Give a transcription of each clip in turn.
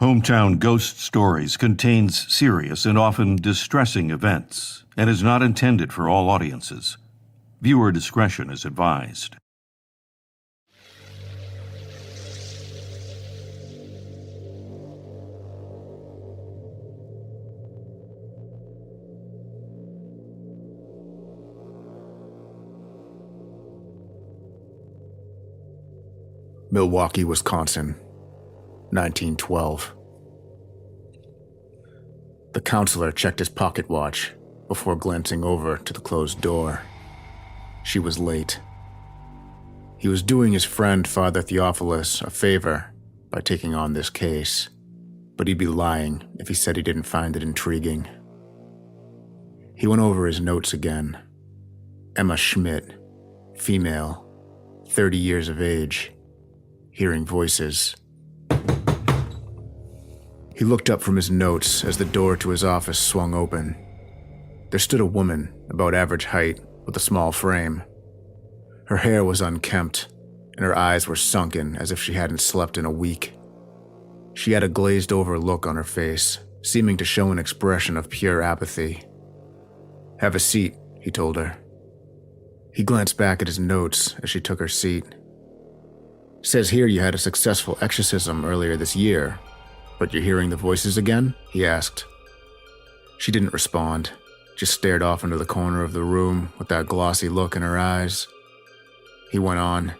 Hometown Ghost Stories contains serious and often distressing events and is not intended for all audiences. Viewer discretion is advised. Milwaukee, Wisconsin, 1912. The counselor checked his pocket watch before glancing over to the closed door. She was late. He was doing his friend Father Theophilus a favor by taking on this case, but he'd be lying if he said he didn't find it intriguing. He went over his notes again. Emma Schmidt, female, 30 years of age, hearing voices. He looked up from his notes as the door to his office swung open. There stood a woman about average height with a small frame. Her hair was unkempt, and her eyes were sunken as if she hadn't slept in a week. She had a glazed-over look on her face, seeming to show an expression of pure apathy. "Have a seat," he told her. He glanced back at his notes as she took her seat. "Says here you had a successful exorcism earlier this year. But you're hearing the voices again?" he asked. She didn't respond, just stared off into the corner of the room with that glossy look in her eyes. He went on.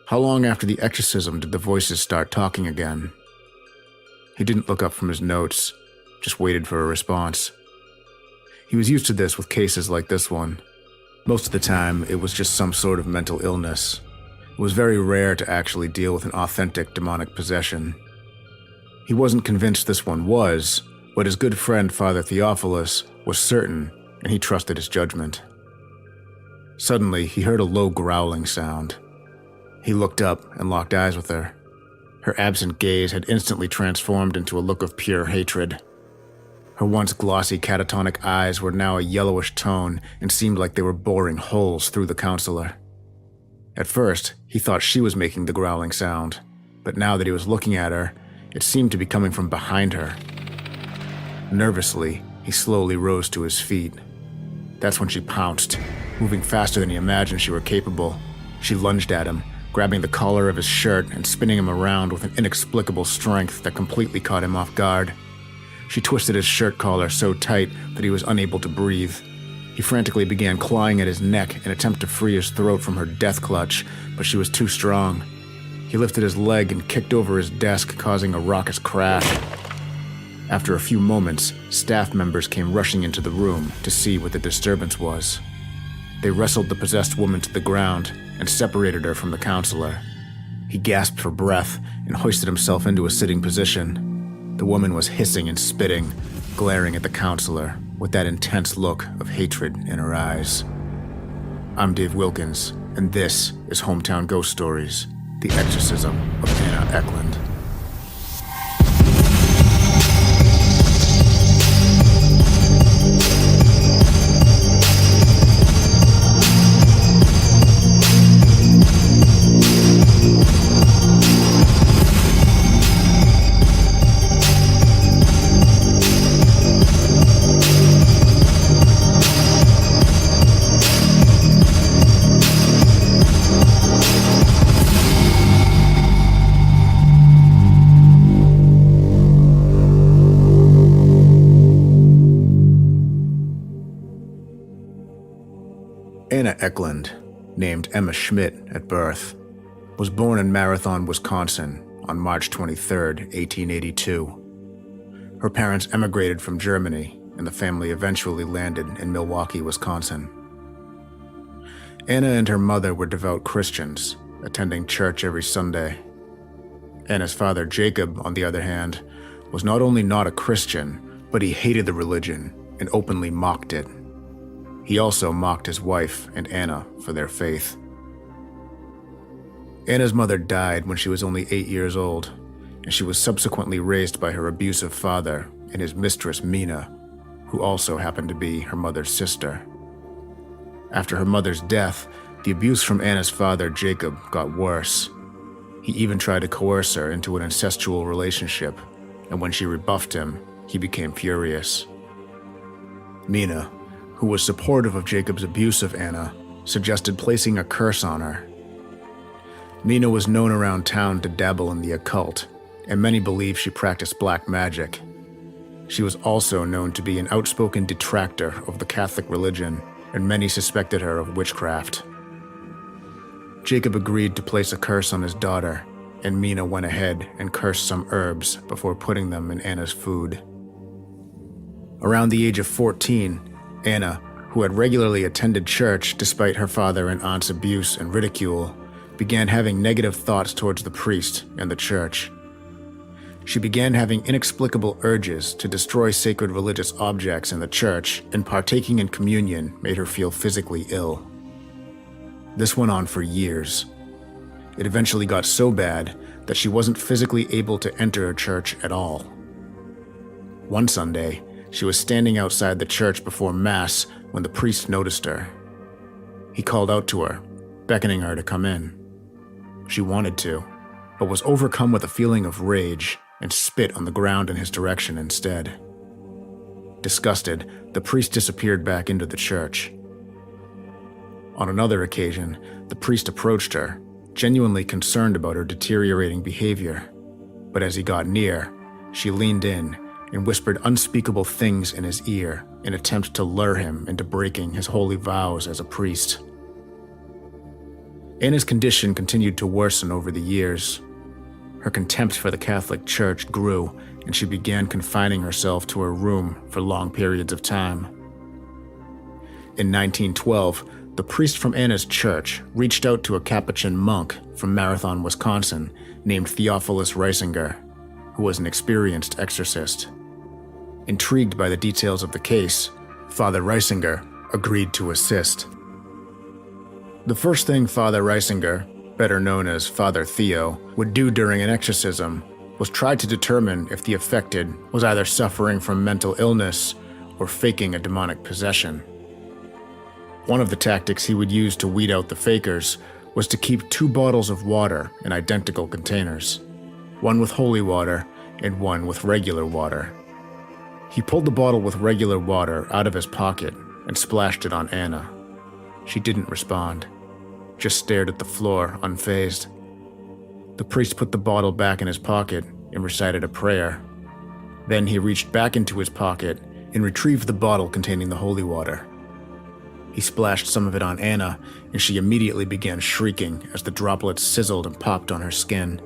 "How long after the exorcism did the voices start talking again?" He didn't look up from his notes, just waited for a response. He was used to this with cases like this one. Most of the time, it was just some sort of mental illness. It was very rare to actually deal with an authentic demonic possession. He wasn't convinced this one was, but his good friend Father Theophilus was certain, and he trusted his judgment. Suddenly, he heard a low growling sound. He looked up and locked eyes with her. Her absent gaze had instantly transformed into a look of pure hatred. Her once glossy catatonic eyes were now a yellowish tone and seemed like they were boring holes through the counselor. At first, he thought she was making the growling sound, but now that he was looking at her, it seemed to be coming from behind her. Nervously, he slowly rose to his feet. That's when she pounced, moving faster than he imagined she were capable. She lunged at him, grabbing the collar of his shirt and spinning him around with an inexplicable strength that completely caught him off guard. She twisted his shirt collar so tight that he was unable to breathe. He frantically began clawing at his neck in an attempt to free his throat from her death clutch, but she was too strong. He lifted his leg and kicked over his desk, causing a raucous crash. After a few moments, staff members came rushing into the room to see what the disturbance was. They wrestled the possessed woman to the ground and separated her from the counselor. He gasped for breath and hoisted himself into a sitting position. The woman was hissing and spitting, glaring at the counselor with that intense look of hatred in her eyes. I'm Dave Wilkins, and this is Hometown Ghost Stories, The Exorcism of Anna Ecklund. Anna Ecklund, named Emma Schmidt at birth, was born in Marathon, Wisconsin on March 23, 1882. Her parents emigrated from Germany, and the family eventually landed in Milwaukee, Wisconsin. Anna and her mother were devout Christians, attending church every Sunday. Anna's father, Jacob, on the other hand, was not only not a Christian, but he hated the religion and openly mocked it. He also mocked his wife and Anna for their faith. Anna's mother died when she was only 8 years old, and she was subsequently raised by her abusive father and his mistress Mina, who also happened to be her mother's sister. After her mother's death, the abuse from Anna's father Jacob got worse. He even tried to coerce her into an incestual relationship, and when she rebuffed him, he became furious. Mina, who was supportive of Jacob's abuse of Anna, suggested placing a curse on her. Mina was known around town to dabble in the occult, and many believe she practiced black magic. She was also known to be an outspoken detractor of the Catholic religion, and many suspected her of witchcraft. Jacob agreed to place a curse on his daughter, and Mina went ahead and cursed some herbs before putting them in Anna's food. Around the age of 14, Anna, who had regularly attended church despite her father and aunt's abuse and ridicule, began having negative thoughts towards the priest and the church. She began having inexplicable urges to destroy sacred religious objects in the church, and partaking in communion made her feel physically ill. This went on for years. It eventually got so bad that she wasn't physically able to enter a church at all. One Sunday, she was standing outside the church before Mass when the priest noticed her. He called out to her, beckoning her to come in. She wanted to, but was overcome with a feeling of rage and spit on the ground in his direction instead. Disgusted, the priest disappeared back into the church. On another occasion, the priest approached her, genuinely concerned about her deteriorating behavior. But as he got near, she leaned in and whispered unspeakable things in his ear in an attempt to lure him into breaking his holy vows as a priest. Anna's condition continued to worsen over the years. Her contempt for the Catholic Church grew, and she began confining herself to her room for long periods of time. In 1912, the priest from Anna's church reached out to a Capuchin monk from Marathon, Wisconsin, named Theophilus Riesinger, who was an experienced exorcist. Intrigued by the details of the case, Father Riesinger agreed to assist. The first thing Father Riesinger, better known as Father Theo, would do during an exorcism was try to determine if the affected was either suffering from mental illness or faking a demonic possession. One of the tactics he would use to weed out the fakers was to keep 2 bottles of water in identical containers, one with holy water and one with regular water. He pulled the bottle with regular water out of his pocket and splashed it on Anna. She didn't respond, just stared at the floor, unfazed. The priest put the bottle back in his pocket and recited a prayer. Then he reached back into his pocket and retrieved the bottle containing the holy water. He splashed some of it on Anna, and she immediately began shrieking as the droplets sizzled and popped on her skin.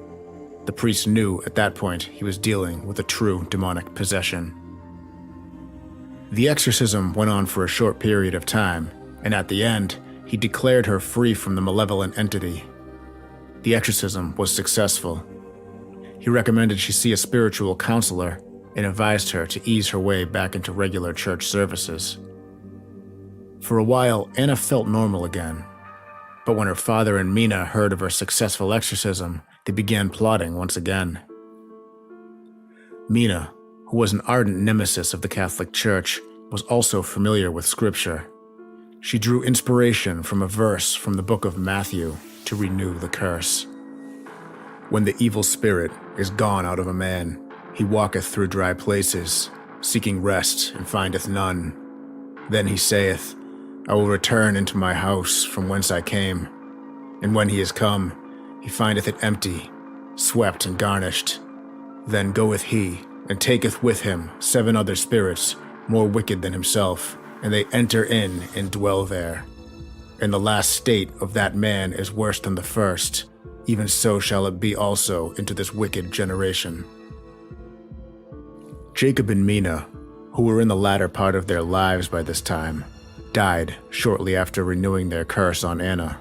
The priest knew at that point he was dealing with a true demonic possession. The exorcism went on for a short period of time, and at the end, he declared her free from the malevolent entity. The exorcism was successful. He recommended she see a spiritual counselor and advised her to ease her way back into regular church services. For a while, Anna felt normal again, but when her father and Mina heard of her successful exorcism, they began plotting once again. Mina, who was an ardent nemesis of the Catholic Church, was also familiar with Scripture. She drew inspiration from a verse from the book of Matthew to renew the curse. When the evil spirit is gone out of a man, he walketh through dry places, seeking rest, and findeth none. Then he saith, I will return into my house from whence I came. And when he is come, he findeth it empty, swept and garnished. Then goeth he, and taketh with him 7 other spirits, more wicked than himself, and they enter in and dwell there. And the last state of that man is worse than the first, even so shall it be also into this wicked generation. Jacob and Mina, who were in the latter part of their lives by this time, died shortly after renewing their curse on Anna.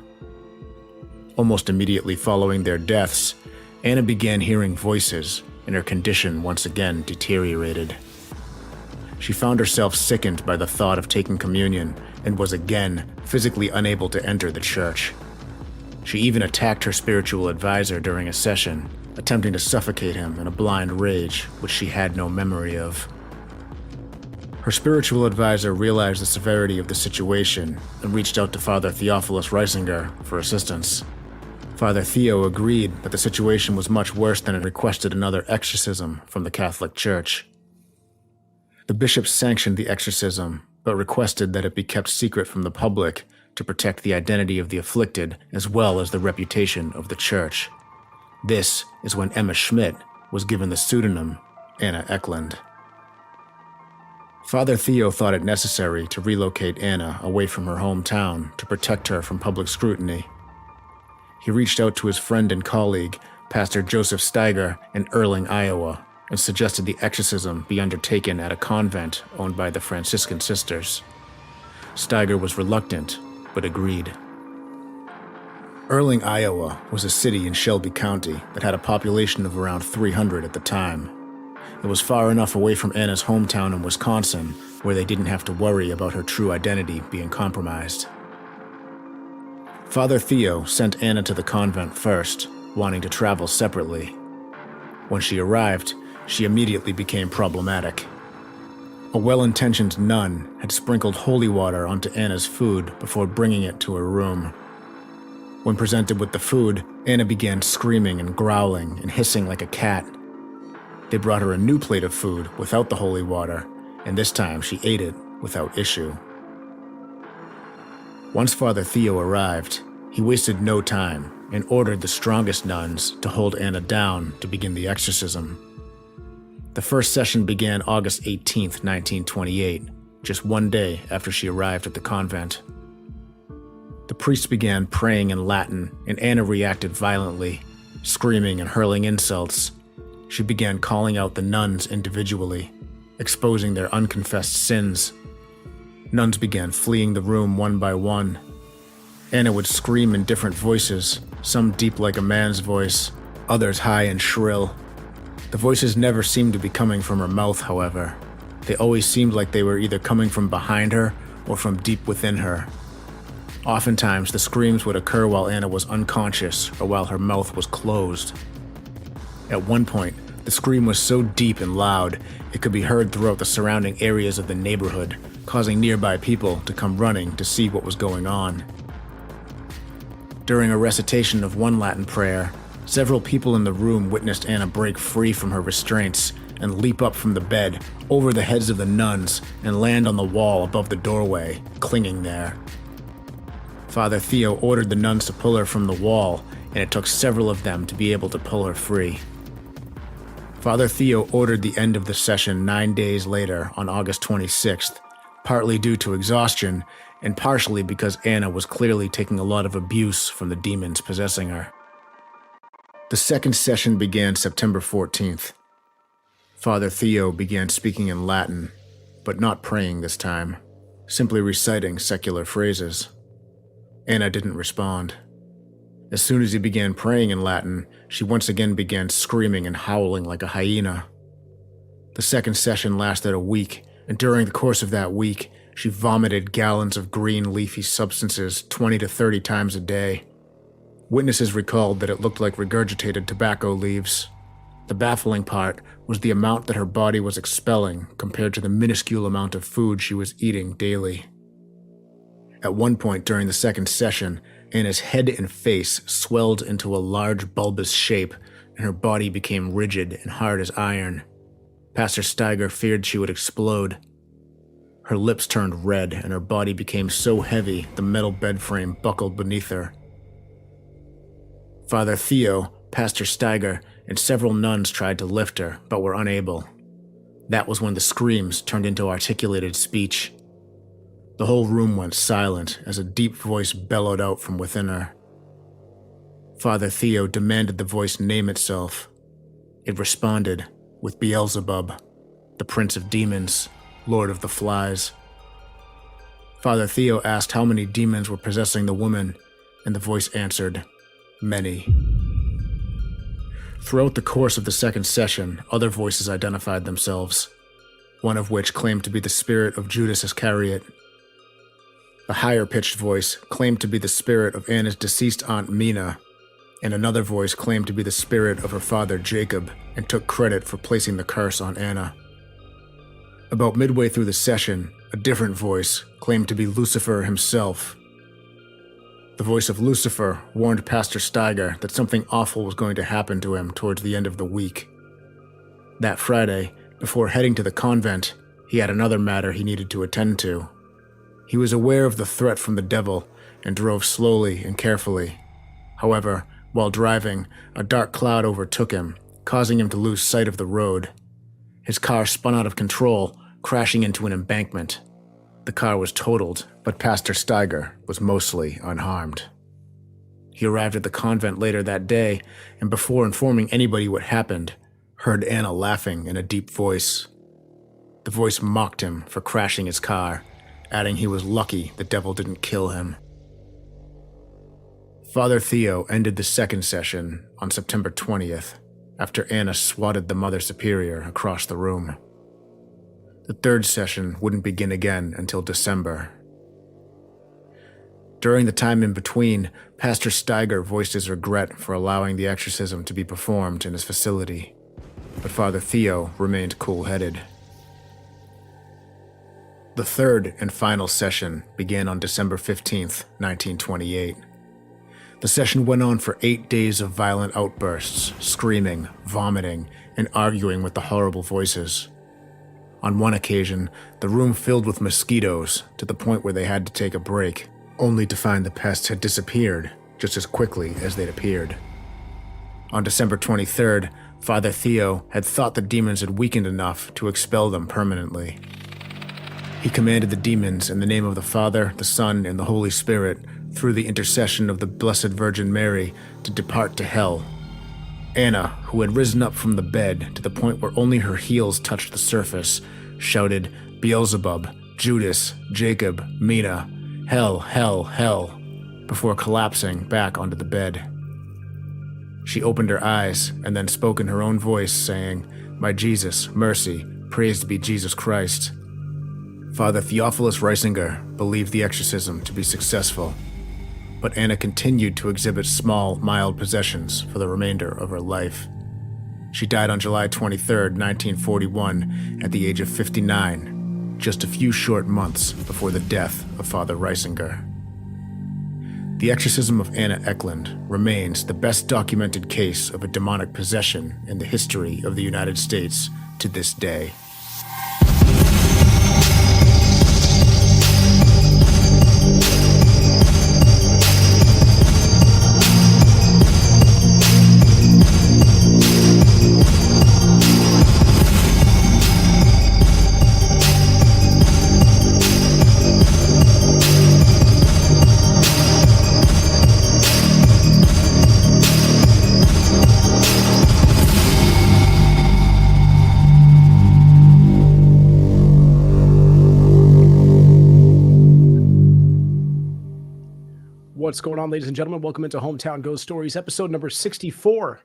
Almost immediately following their deaths, Anna began hearing voices, and her condition once again deteriorated. She found herself sickened by the thought of taking communion and was again physically unable to enter the church. She even attacked her spiritual advisor during a session, attempting to suffocate him in a blind rage which she had no memory of. Her spiritual advisor realized the severity of the situation and reached out to Father Theophilus Riesinger for assistance. Father Theo agreed that the situation was much worse than it requested another exorcism from the Catholic Church. The bishop sanctioned the exorcism, but requested that it be kept secret from the public to protect the identity of the afflicted as well as the reputation of the church. This is when Emma Schmidt was given the pseudonym Anna Ecklund. Father Theo thought it necessary to relocate Anna away from her hometown to protect her from public scrutiny. He reached out to his friend and colleague, Pastor Joseph Steiger in Earling, Iowa, and suggested the exorcism be undertaken at a convent owned by the Franciscan sisters. Steiger was reluctant, but agreed. Earling, Iowa was a city in Shelby County that had a population of around 300 at the time. It was far enough away from Anna's hometown in Wisconsin where they didn't have to worry about her true identity being compromised. Father Theo sent Anna to the convent first, wanting to travel separately. When she arrived, she immediately became problematic. A well-intentioned nun had sprinkled holy water onto Anna's food before bringing it to her room. When presented with the food, Anna began screaming and growling and hissing like a cat. They brought her a new plate of food without the holy water, and this time she ate it without issue. Once Father Theo arrived, he wasted no time and ordered the strongest nuns to hold Anna down to begin the exorcism. The first session began August 18, 1928, just one day after she arrived at the convent. The priest began praying in Latin, and Anna reacted violently, screaming and hurling insults. She began calling out the nuns individually, exposing their unconfessed sins. Nuns began fleeing the room one by one. Anna would scream in different voices, some deep like a man's voice, others high and shrill. The voices never seemed to be coming from her mouth, however. They always seemed like they were either coming from behind her or from deep within her. Oftentimes, the screams would occur while Anna was unconscious or while her mouth was closed. At one point, the scream was so deep and loud, it could be heard throughout the surrounding areas of the neighborhood, causing nearby people to come running to see what was going on. During a recitation of one Latin prayer, several people in the room witnessed Anna break free from her restraints and leap up from the bed, over the heads of the nuns, and land on the wall above the doorway, clinging there. Father Theo ordered the nuns to pull her from the wall, and it took several of them to be able to pull her free. Father Theo ordered the end of the session 9 days later on August 26th, partly due to exhaustion and partially because Anna was clearly taking a lot of abuse from the demons possessing her. The second session began September 14th. Father Theo began speaking in Latin, but not praying this time, simply reciting secular phrases. Anna didn't respond. As soon as he began praying in Latin, she once again began screaming and howling like a hyena. The second session lasted a week, and during the course of that week, she vomited gallons of green leafy substances 20 to 30 times a day. Witnesses recalled that it looked like regurgitated tobacco leaves. The baffling part was the amount that her body was expelling compared to the minuscule amount of food she was eating daily. At one point during the second session, Anna's head and face swelled into a large bulbous shape, and her body became rigid and hard as iron. Pastor Steiger feared she would explode. Her lips turned red, and her body became so heavy the metal bed frame buckled beneath her. Father Theo, Pastor Steiger, and several nuns tried to lift her, but were unable. That was when the screams turned into articulated speech. The whole room went silent as a deep voice bellowed out from within her. Father Theo demanded the voice name itself. It responded with Beelzebub, the prince of demons, lord of the flies. Father Theo asked how many demons were possessing the woman, and the voice answered, "Many." Throughout the course of the second session, other voices identified themselves, one of which claimed to be the spirit of Judas Iscariot. The higher-pitched voice claimed to be the spirit of Anna's deceased Aunt Mina, and another voice claimed to be the spirit of her father Jacob and took credit for placing the curse on Anna. About midway through the session, a different voice claimed to be Lucifer himself. The The voice of Lucifer warned Pastor Steiger that something awful was going to happen to him towards the end of the week. That Friday, before heading to the convent, he had another matter he needed to attend to. He was aware of the threat from the devil and drove slowly and carefully. However, while driving, a dark cloud overtook him, causing him to lose sight of the road. His car spun out of control, crashing into an embankment. The car was totaled, but Pastor Steiger was mostly unharmed. He arrived at the convent later that day, and before informing anybody what happened, heard Anna laughing in a deep voice. The voice mocked him for crashing his car, adding he was lucky the devil didn't kill him. Father Theo ended the second session on September 20th, after Anna swatted the Mother Superior across the room. The third session wouldn't begin again until December. During the time in between, Pastor Steiger voiced his regret for allowing the exorcism to be performed in his facility, but Father Theo remained cool-headed. The third and final session began on December 15th, 1928. The session went on for 8 days of violent outbursts, screaming, vomiting, and arguing with the horrible voices. On one occasion, the room filled with mosquitoes to the point where they had to take a break, only to find the pests had disappeared just as quickly as they'd appeared. On December 23rd, Father Theo had thought the demons had weakened enough to expel them permanently. He commanded the demons in the name of the Father, the Son, and the Holy Spirit, through the intercession of the Blessed Virgin Mary, to depart to hell. Anna, who had risen up from the bed to the point where only her heels touched the surface, shouted, "Beelzebub, Judas, Jacob, Mina, hell, hell, hell," before collapsing back onto the bed. She opened her eyes and then spoke in her own voice, saying, "My Jesus, mercy, praised be Jesus Christ." Father Theophilus Riesinger believed the exorcism to be successful, but Anna continued to exhibit small, mild possessions for the remainder of her life. She died on July 23, 1941, at the age of 59, just a few short months before the death of Father Riesinger. The exorcism of Anna Ecklund remains the best documented case of a demonic possession in the history of the United States to this day. What's going on, ladies and gentlemen? Welcome into Hometown Ghost Stories, episode number 64.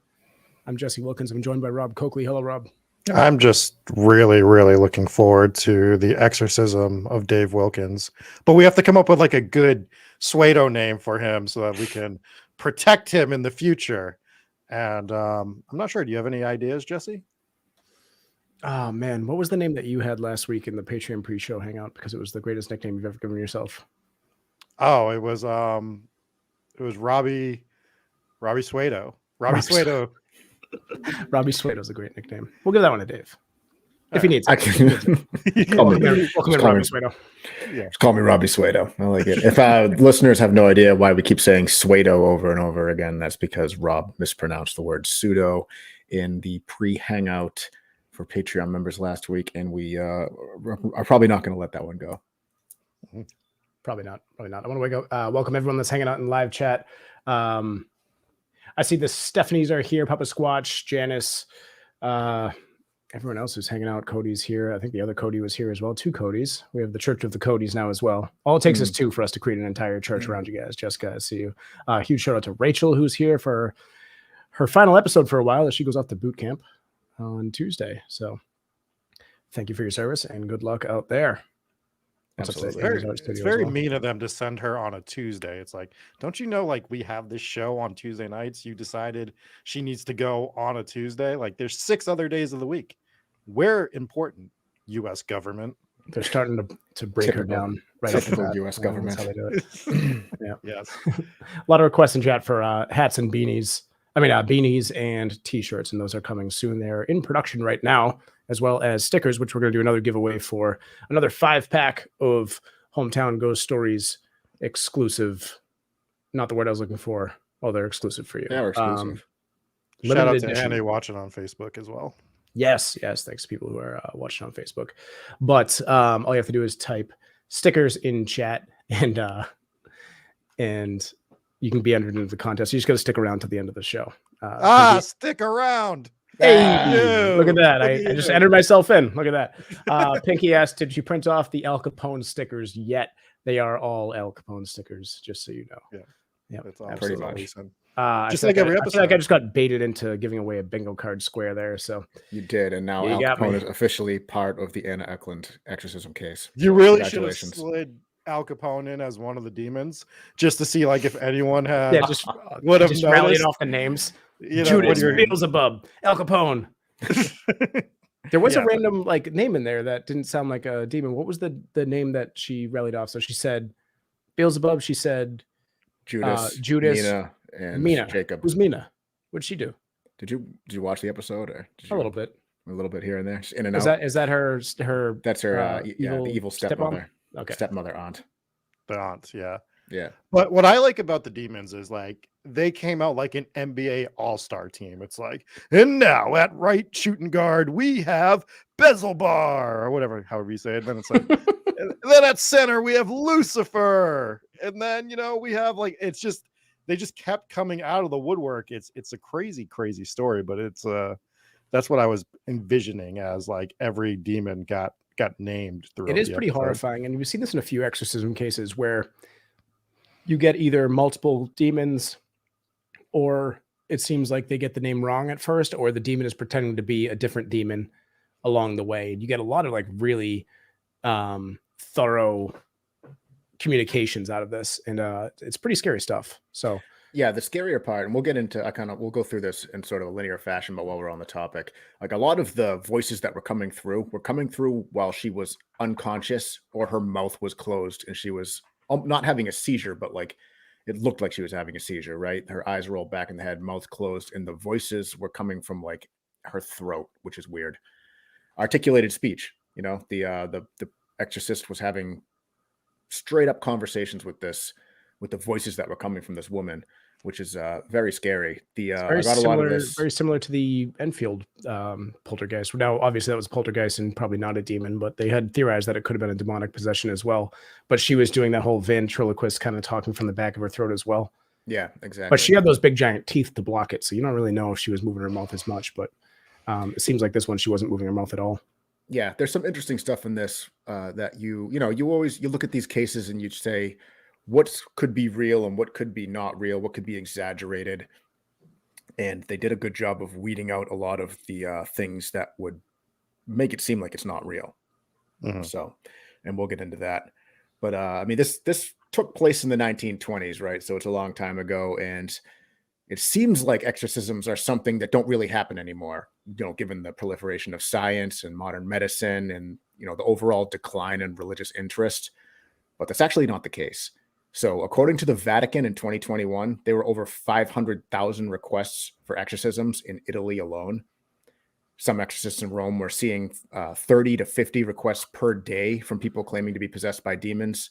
I'm Jesse Wilkins. I'm joined by Rob Coakley. Hello, Rob. I'm just really, really looking forward to the exorcism of Dave Wilkins. But we have to come up with like a good pseudo name for him so that we can protect him in the future. And I'm not sure. Do you have any ideas, Jesse? Oh, man. What was the name that you had last week in the Patreon pre-show hangout? Because it was the greatest nickname you've ever given yourself. Oh, it was Robbie Suedo. Robbie Suedo. Robbie Suedo is a great nickname. We'll give that one to Dave. If he needs it. Welcome in, Robbie Suedo. Yeah. Just call me Robbie Suedo. I like it. If listeners have no idea why we keep saying Suedo over and over again, that's because Rob mispronounced the word pseudo in the pre-hangout for Patreon members last week, and we are probably not going to let that one go. Probably not. I want to welcome everyone that's hanging out in live chat. I see the Stephanies are here, Papa Squatch, Janice, everyone else who's hanging out. Cody's here. I think the other Cody was here as well. 2 Codys. We have the Church of the Codys now as well. All it takes is 2 for us to create an entire church around you guys. Jessica, I see you. Huge shout out to Rachel, who's here for her final episode for a while as she goes off to boot camp on Tuesday. Thank you for your service and good luck out there. Absolutely. It's very mean of them to send her on a Tuesday. It's like, don't you know, like, we have this show on Tuesday nights. You decided she needs to go on a Tuesday. Like, there's 6 other days of the week. We're important, U.S. government. They're starting to break her down right off the Typical bat. U.S. That's government. how they do it. Yeah. Yes. A lot of requests in chat for hats and beanies. Beanies and T-shirts, and those are coming soon. They're in production right now, as well as stickers, which we're going to do another giveaway for another 5-pack of Hometown Ghost Stories exclusive. Not the word I was looking for. Oh, they're exclusive for you. Yeah, we're exclusive. Shout out limited to edition. Annie watching on Facebook as well. Yes. Thanks to people who are watching on Facebook. But all you have to do is type stickers in chat, and you can be entered into the contest. You just got to stick around to the end of the show. Stick around. Hey, look at that. Look I at just you. entered myself in. Look at that. Pinky asked, did you print off the Al Capone stickers yet? They are all Al Capone stickers, just so you know. Yeah, That's all Pretty absolutely much. decent. Just like every I feel like I episode. just got baited into giving away a bingo card square there. So You did, and now You Al got Capone me. is officially part of the Anna Ecklund exorcism case. You really should have Congratulations. slid Al Capone in as one of the demons just to see like if anyone had yeah, just would have just rallied noticed. off the names. You know, Judas, when you're- Beelzebub, Al Capone. There was Yeah. a random like name in there that didn't sound like a demon. What was the name that she rallied off? So she said Beelzebub. She said Judas, Judas, Mina, and Mina. Jacob. Who's Mina? What'd she do? Did you watch the episode, or did you, A little bit. a little bit here and there, just in and Is out? that her? That's her. evil The evil stepmom? stepmother, Okay. stepmother aunt. the aunts, yeah. Yeah, But what I like about the demons is like they came out like an NBA all-star team. It's like, and now at right shooting guard, we have Bezelbar or whatever, however you say it. Then it's like, and then at center, we have Lucifer. And then, we have like, it's just, they just kept coming out of the woodwork. It's a crazy, crazy story, but it's, that's what I was envisioning as like every demon got named through. It is pretty horrifying, and we've seen this in a few exorcism cases where you get either multiple demons, or it seems like they get the name wrong at first, or the demon is pretending to be a different demon along the way. And you get a lot of like really thorough communications out of this, and it's pretty scary stuff. So yeah. The scarier part, and we'll get into. We'll go through this in sort of a linear fashion, but while we're on the topic, like a lot of the voices that were coming through while she was unconscious or her mouth was closed, and she was not having a seizure, but like it looked like she was having a seizure, right? Her eyes rolled back in the head, mouth closed, and the voices were coming from like her throat, which is weird. Articulated speech, the exorcist was having straight up conversations with the voices that were coming from this woman, which is very scary. I got a lot of this. Very similar to the Enfield poltergeist. Now, obviously, that was poltergeist and probably not a demon, but they had theorized that it could have been a demonic possession as well. But she was doing that whole ventriloquist kind of talking from the back of her throat as well. Yeah, exactly. But she had those big giant teeth to block it, so you don't really know if she was moving her mouth as much. But it seems like this one she wasn't moving her mouth at all. Yeah, there's some interesting stuff in this that you look at these cases and you say, what could be real and what could be not real, what could be exaggerated. And they did a good job of weeding out a lot of the things that would make it seem like it's not real. Mhm. So, and we'll get into that. But this took place in the 1920s, right? So it's a long time ago, and it seems like exorcisms are something that don't really happen anymore, given the proliferation of science and modern medicine and, the overall decline in religious interest. But that's actually not the case. So according to the Vatican in 2021, there were over 500,000 requests for exorcisms in Italy alone. Some exorcists in Rome were seeing 30 to 50 requests per day from people claiming to be possessed by demons.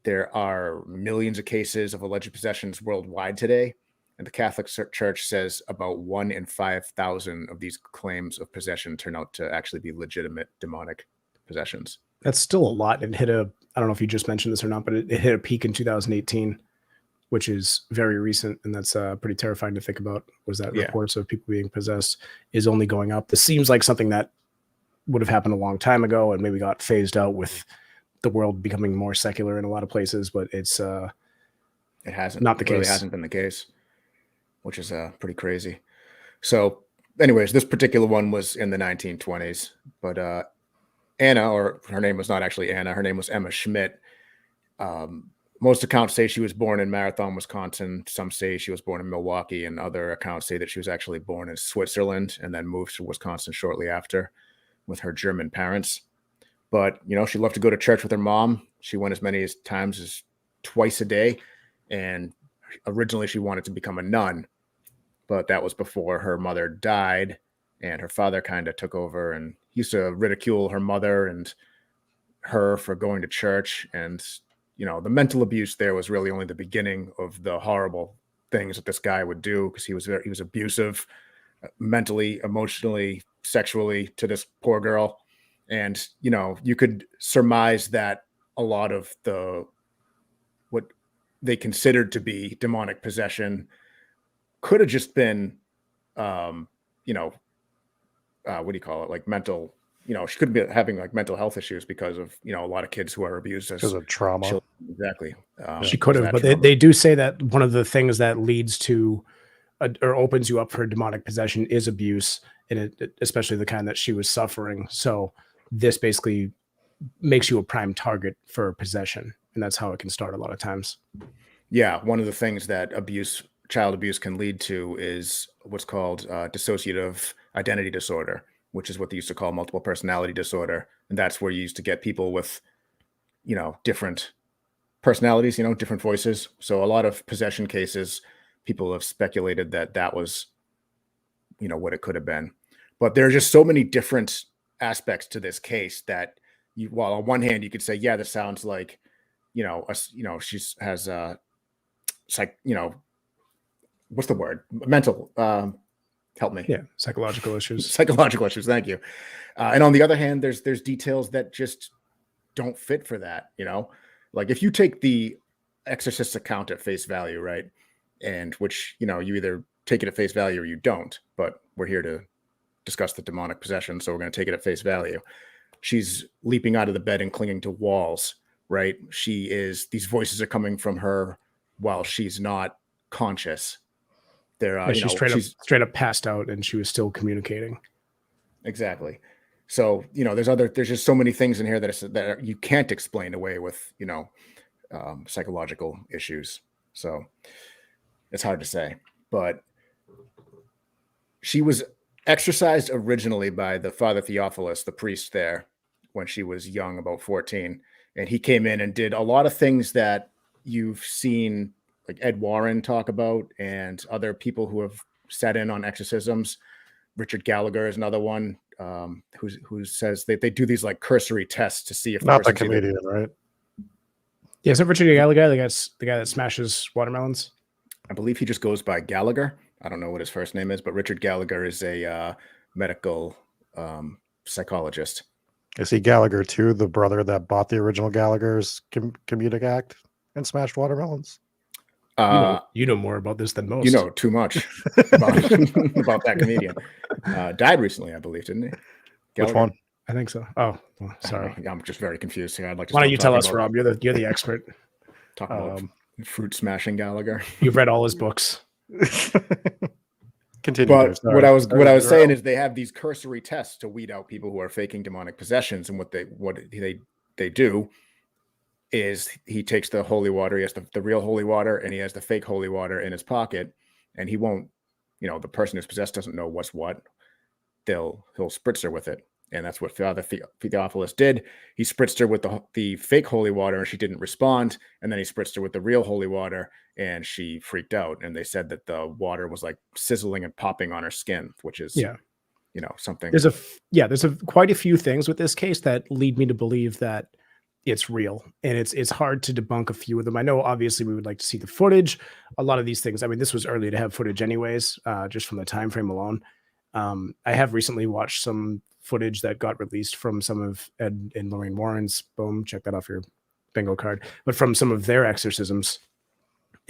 There are millions of cases of alleged possessions worldwide today. And the Catholic Church says about 1 in 5,000 of these claims of possession turn out to actually be legitimate demonic possessions. That's still a lot. It hit I don't know if you just mentioned this or not, but it hit a peak in 2018, which is very recent. And that's pretty terrifying to think about, was that reports of people being possessed is only going up. This seems like something that would have happened a long time ago and maybe got phased out with the world becoming more secular in a lot of places, but it hasn't not the case. Really hasn't been the case, which is pretty crazy. So anyways, this particular one was in the 1920s, but Anna, or her name was not actually Anna, her name was Emma Schmidt. Most accounts say she was born in Marathon, Wisconsin. Some say she was born in Milwaukee, and other accounts say that she was actually born in Switzerland and then moved to Wisconsin shortly after with her German parents. But, she loved to go to church with her mom. She went as many times as twice a day. And originally she wanted to become a nun, but that was before her mother died, and her father kind of took over and used to ridicule her mother and her for going to church. And, the mental abuse there was really only the beginning of the horrible things that this guy would do, because he was abusive mentally, emotionally, sexually to this poor girl. And, you could surmise that a lot of what they considered to be demonic possession could have just been, what do you call it? Like mental, she could be having like mental health issues because of, a lot of kids who are abused as because of trauma. children. Exactly. She could have, but they do say that one of the things that leads to or opens you up for demonic possession is abuse, and especially the kind that she was suffering. So this basically makes you a prime target for possession, and that's how it can start a lot of times. Yeah, one of the things that child abuse can lead to is what's called dissociative identity disorder, which is what they used to call multiple personality disorder. And that's where you used to get people with, different personalities, different voices. So a lot of possession cases, people have speculated that was, what it could have been. But there are just so many different aspects to this case that while on one hand you could say, yeah, this sounds like, she has what's the word? Mental, help me. Yeah. Psychological issues. Psychological issues. Thank you. And on the other hand, there's details that just don't fit for that. Like if you take the exorcist's account at face value, right? And which, you either take it at face value or you don't, but we're here to discuss the demonic possession. So we're going to take it at face value. She's leaping out of the bed and clinging to walls, right? These voices are coming from her while she's not conscious. She's straight up passed out and she was still communicating. Exactly. So, there's just so many things in here that you can't explain away with, psychological issues. So it's hard to say, but she was exorcised originally by the Father Theophilus, the priest there, when she was young, about 14. And he came in and did a lot of things that you've seen like Ed Warren talk about and other people who have sat in on exorcisms. Richard Gallagher is another one who says they do these like cursory tests to see if not the comedian, right? Yeah, is it Richard Gallagher, the guy that smashes watermelons? I believe he just goes by Gallagher. I don't know what his first name is, but Richard Gallagher is a medical psychologist. Is he Gallagher too, the brother that bought the original Gallagher's comedic act and smashed watermelons? You know more about this than most. You know too much about that comedian. Died recently, I believe, didn't he? Gallagher? Which one? I think so. Oh, well, sorry. I'm just very confused here. I'd like to. Why don't you tell us, Rob? You're the expert. Talk about fruit smashing Gallagher. You've read all his books. Continue. But what I was saying is they have these cursory tests to weed out people who are faking demonic possessions, and what they do is he takes the holy water, he has the real holy water, and he has the fake holy water in his pocket, and he won't, the person who's possessed doesn't know what's what. He'll spritz her with it. And that's what Father Theophilus did. He spritzed her with the fake holy water and she didn't respond. And then he spritzed her with the real holy water and she freaked out. And they said that the water was like sizzling and popping on her skin, which is, something. There's quite a few things with this case that lead me to believe that it's real. And it's hard to debunk a few of them. I know obviously we would like to see the footage. A lot of these things, I mean, this was early to have footage anyways, just from the time frame alone. I have recently watched some footage that got released from some of Ed and Lorraine Warren's, boom, check that off your bingo card, but from some of their exorcisms.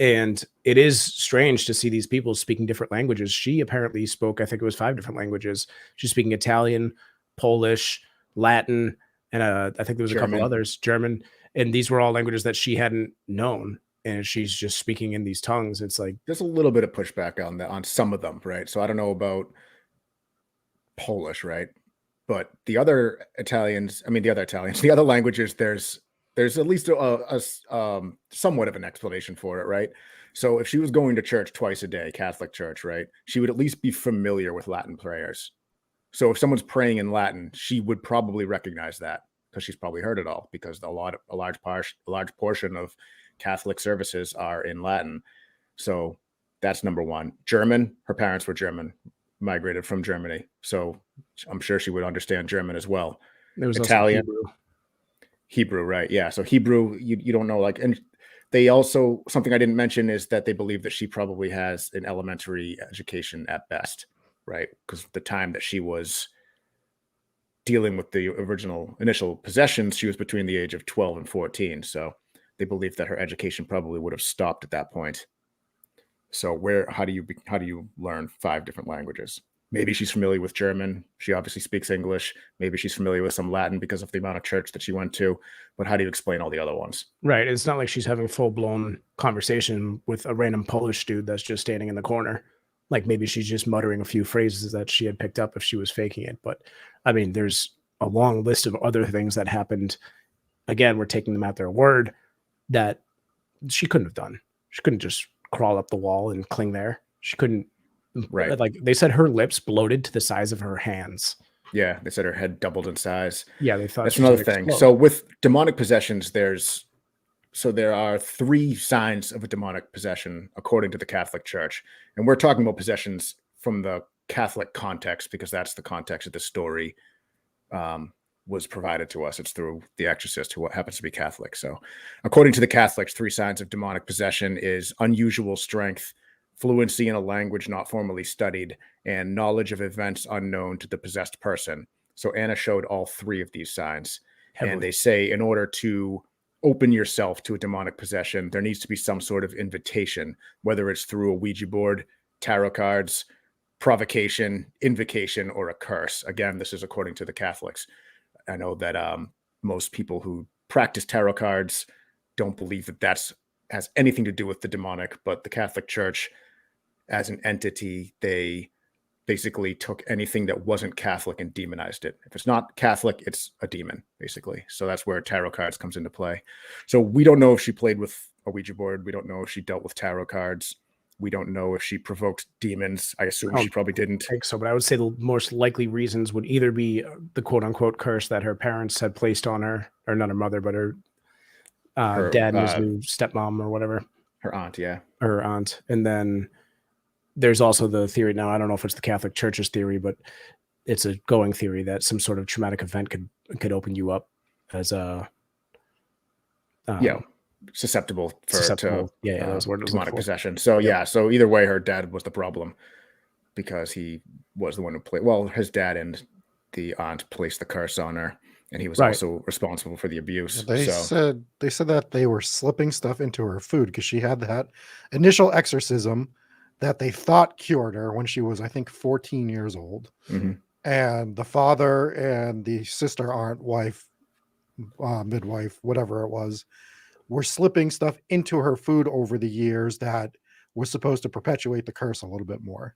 And it is strange to see these people speaking different languages. She apparently spoke, I think it was 5 different languages. She's speaking Italian, Polish, Latin, and I think there was a couple others, German. And these were all languages that she hadn't known. And she's just speaking in these tongues. It's like, there's a little bit of pushback on some of them, right? So I don't know about Polish, right? But the other languages, there's at least a somewhat of an explanation for it, right? So if she was going to church twice a day, Catholic church, right, she would at least be familiar with Latin prayers. So if someone's praying in Latin, she would probably recognize that because she's probably heard it all, because a large portion of Catholic services are in Latin. So that's number one. German, her parents were German, migrated from Germany. So I'm sure she would understand German as well. There was Italian, also Hebrew, right? Yeah. So Hebrew, you don't know, like, and they also, something I didn't mention is that they believe that she probably has an elementary education at best, right? Because the time that she was dealing with the initial possessions, she was between the age of 12 and 14. So they believe that her education probably would have stopped at that point. So how do you learn 5 different languages? Maybe she's familiar with German. She obviously speaks English. Maybe she's familiar with some Latin because of the amount of church that she went to. But how do you explain all the other ones? right. It's not like she's having full blown conversation with a random Polish dude that's just standing in the corner. Like maybe she's just muttering a few phrases that she had picked up if she was faking it. But I mean, there's a long list of other things that happened. Again, we're taking them at their word that she couldn't have done. She couldn't just crawl up the wall and cling there. She couldn't. Right. Like they said, her lips bloated to the size of her hands. Yeah, they said her head doubled in size. Yeah, they thought that's she was another gonna thing. explode. So with demonic possessions, there are 3 signs of a demonic possession according to the Catholic Church, and we're talking about possessions from the Catholic context because that's the context of the story was provided to us. It's through the exorcist, who happens to be Catholic. So, according to the Catholics, 3 signs of demonic possession is unusual strength, fluency in a language not formally studied, and knowledge of events unknown to the possessed person. So Anna showed all 3 of these signs. Heavily. And they say in order to open yourself to a demonic possession, there needs to be some sort of invitation, whether it's through a Ouija board, tarot cards, provocation, invocation, or a curse. Again, this is according to the Catholics. I know that most people who practice tarot cards don't believe that has anything to do with the demonic, but the Catholic Church, as an entity, they basically took anything that wasn't Catholic and demonized it. If it's not Catholic, it's a demon, basically. So that's where tarot cards comes into play. So we don't know if she played with a Ouija board. We don't know if she dealt with tarot cards. We don't know if she provoked demons. I assume she probably didn't. I think so, but I would say the most likely reasons would either be the quote unquote curse that her parents had placed on her, or not her mother, but her dad and his new stepmom or whatever. Her aunt, yeah. Her aunt. And then there's also the theory, now I don't know if it's the Catholic Church's theory, but it's a going theory that some sort of traumatic event could open you up as a susceptible to demonic possession. So so either way, her dad was the problem because he was the one who played. Well, his dad and the aunt placed the curse on her, and he was also responsible for the abuse. They said that they were slipping stuff into her food because she had that initial exorcism that they thought cured her when she was, I think, 14 years old. Mm-hmm. And the father and the sister aunt, wife, midwife, whatever it was, were slipping stuff into her food over the years that was supposed to perpetuate the curse a little bit more.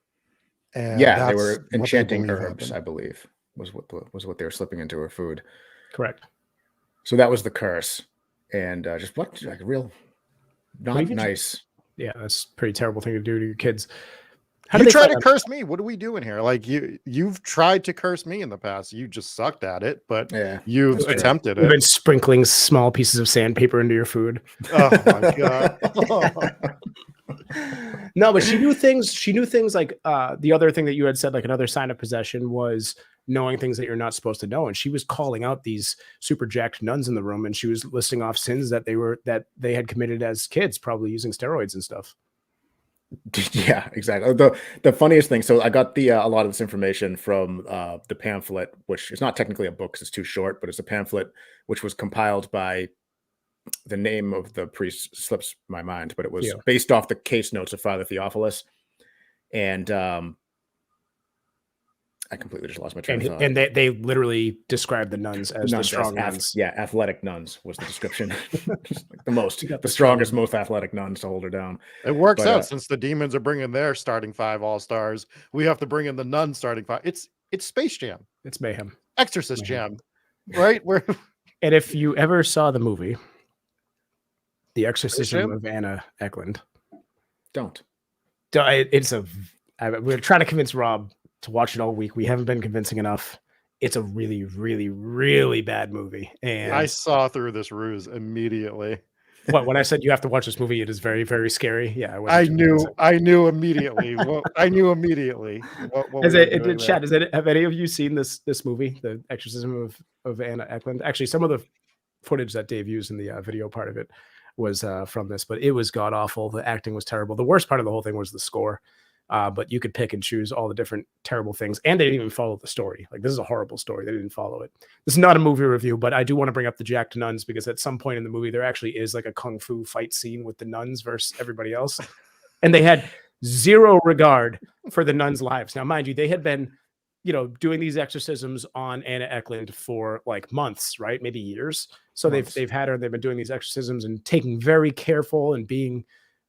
And they were enchanting herbs, I believe, was what they were slipping into her food. Correct. So that was the curse, and just what, like, real not nice. Yeah, that's a pretty terrible thing to do to your kids. You try to curse me. What are we doing here? Like you've tried to curse me in the past. You just sucked at it, but you've attempted it. You've been sprinkling small pieces of sandpaper into your food. Oh my god. No, but she knew things. She knew things like the other thing that you had said, like another sign of possession was knowing things that you're not supposed to know. And she was calling out these super jacked nuns in the room, and she was listing off sins that they had committed as kids, probably using steroids and stuff. Yeah, exactly. The funniest thing, so I got a lot of this information from the pamphlet, which is not technically a book because it's too short, but it's a pamphlet which was compiled by, the name of the priest slips my mind, but it was based off the case notes of Father Theophilus. And I completely just lost my train of thought. And they literally described the nuns as the strong nuns. Athletic nuns was the description. Like the strongest, most athletic nuns to hold her down. It works out since the demons are bringing their starting 5 all-stars. We have to bring in the nuns starting 5. It's Space Jam. It's mayhem. Exorcist Jam, right? And if you ever saw the movie, The Exorcism of Anna Ecklund, don't. We're trying to convince Rob to watch it all week. We haven't been convincing enough. it's a really, really, really bad movie. And I saw through this ruse immediately. when I said you have to watch this movie, it is very, very scary. Yeah, I knew immediately. I knew immediately what we were doing Chad, have any of you seen this movie, The Exorcism of Anna Ecklund? Actually, some of the footage that Dave used in the video part of it was from this, but it was god awful. The acting was terrible. The worst part of the whole thing was the score. But you could pick and choose all the different terrible things, and they didn't even follow the story. Like, this is a horrible story. They didn't follow it. This is not a movie review, but I do want to bring up the jacked nuns, because at some point in the movie, there actually is like a kung fu fight scene with the nuns versus everybody else. And they had zero regard for the nuns' lives. Now, mind you, they had been, doing these exorcisms on Anna Ecklund for like months, right? Maybe years. So they've had her, they've been doing these exorcisms and taking very careful and being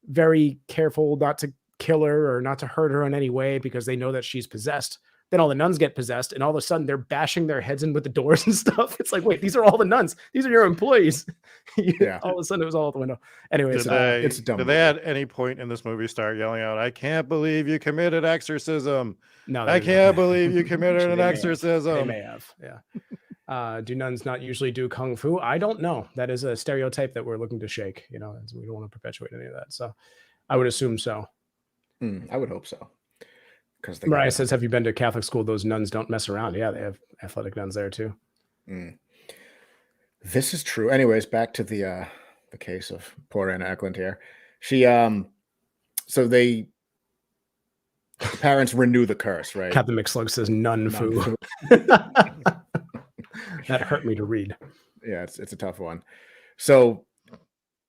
very careful not to kill her or not to hurt her in any way, because they know that she's possessed. Then all the nuns get possessed, and all of a sudden they're bashing their heads in with the doors and stuff. It's like, wait, these are all the nuns. These are your employees. Yeah. All of a sudden it was all out the window. Anyways, it's dumb. Did they at any point in this movie start yelling out, "I can't believe you committed exorcism"? No, I can't believe you committed an exorcism. They may have. Yeah. Do nuns not usually do kung fu? I don't know. That is a stereotype that we're looking to shake. We don't want to perpetuate any of that. So I would assume so. I would hope so. Because Mariah says, "Have you been to Catholic school? Those nuns don't mess around." Yeah, they have athletic nuns there too. This is true. Anyways, back to the case of poor Anna Ecklund here. She so the parents renew the curse, right? Captain McSlug says nun fu. That hurt me to read. Yeah, it's a tough one. So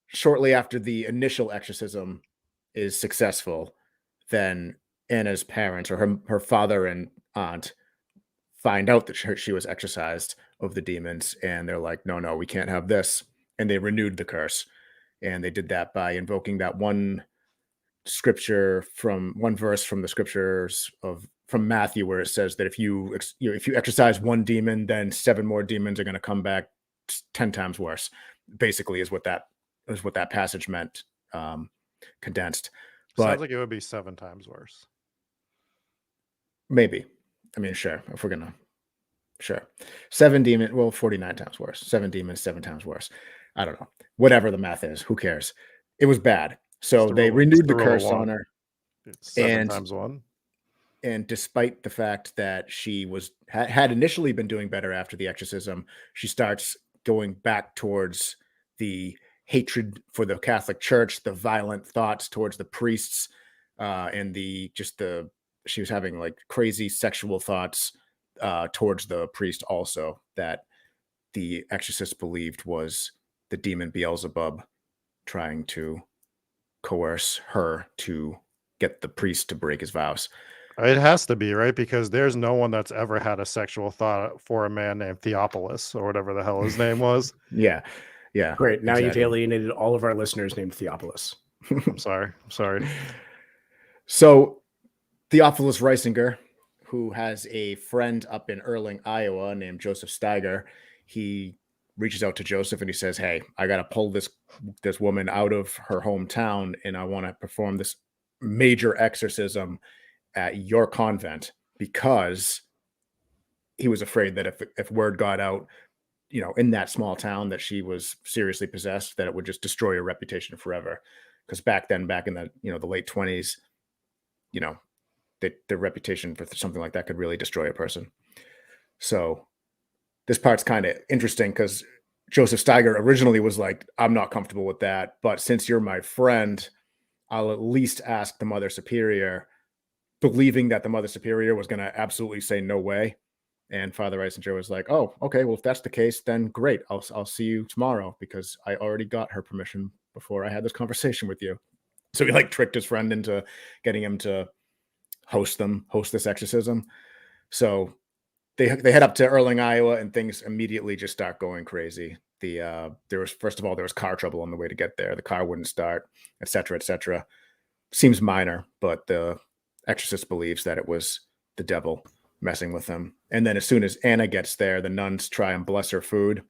shortly after the initial exorcism is successful, then Anna's parents, or her father and aunt, find out that she was exorcised of the demons, and they're like, no, we can't have this. And they renewed the curse. And they did that by invoking that one verse from the scriptures from Matthew, where it says that if you exorcise one demon, then 7 more demons are going to come back 10 times worse. Basically, is what that passage meant, condensed. But sounds like it would be 7 times worse. Maybe. I mean, sure. If we're gonna, sure. 7 demons. Well, 49 times worse. 7 demons, 7 times worse. I don't know. Whatever the math is, who cares? It was bad. So they renewed the curse on her. It's 7 times 1. And despite the fact that she had initially been doing better after the exorcism, she starts going back towards the hatred for the Catholic Church, the violent thoughts towards the priests, and she was having like crazy sexual thoughts towards the priest also, that the exorcist believed was the demon Beelzebub trying to coerce her to get the priest to break his vows. It has to be, right? Because there's no one that's ever had a sexual thought for a man named Theophilus, or whatever the hell his name was. Yeah. Great. Now You've alienated all of our listeners named Theophilus. I'm sorry. So Theophilus Riesinger, who has a friend up in Earling, Iowa, named Joseph Steiger, he reaches out to Joseph and he says, "Hey, I got to pull this woman out of her hometown, and I want to perform this major exorcism at your convent," because he was afraid that if word got out, in that small town that she was seriously possessed, that it would just destroy her reputation forever. Because back in the the late 20s, the reputation for something like that could really destroy a person. So this part's kind of interesting, because Joseph Steiger originally was like, "I'm not comfortable with that, but since you're my friend, I'll at least ask the Mother Superior," believing that the Mother Superior was going to absolutely say no way. And Father Riesinger was like, "Oh, okay, well, if that's the case, then great. I'll see you tomorrow, because I already got her permission before I had this conversation with you." So he like tricked his friend into getting him to host this exorcism. So they head up to Earling, Iowa, and things immediately just start going crazy. There was car trouble on the way to get there. The car wouldn't start, etc., etc. Seems minor, but the exorcist believes that it was the devil messing with him. And then as soon as Anna gets there, the nuns try and bless her food,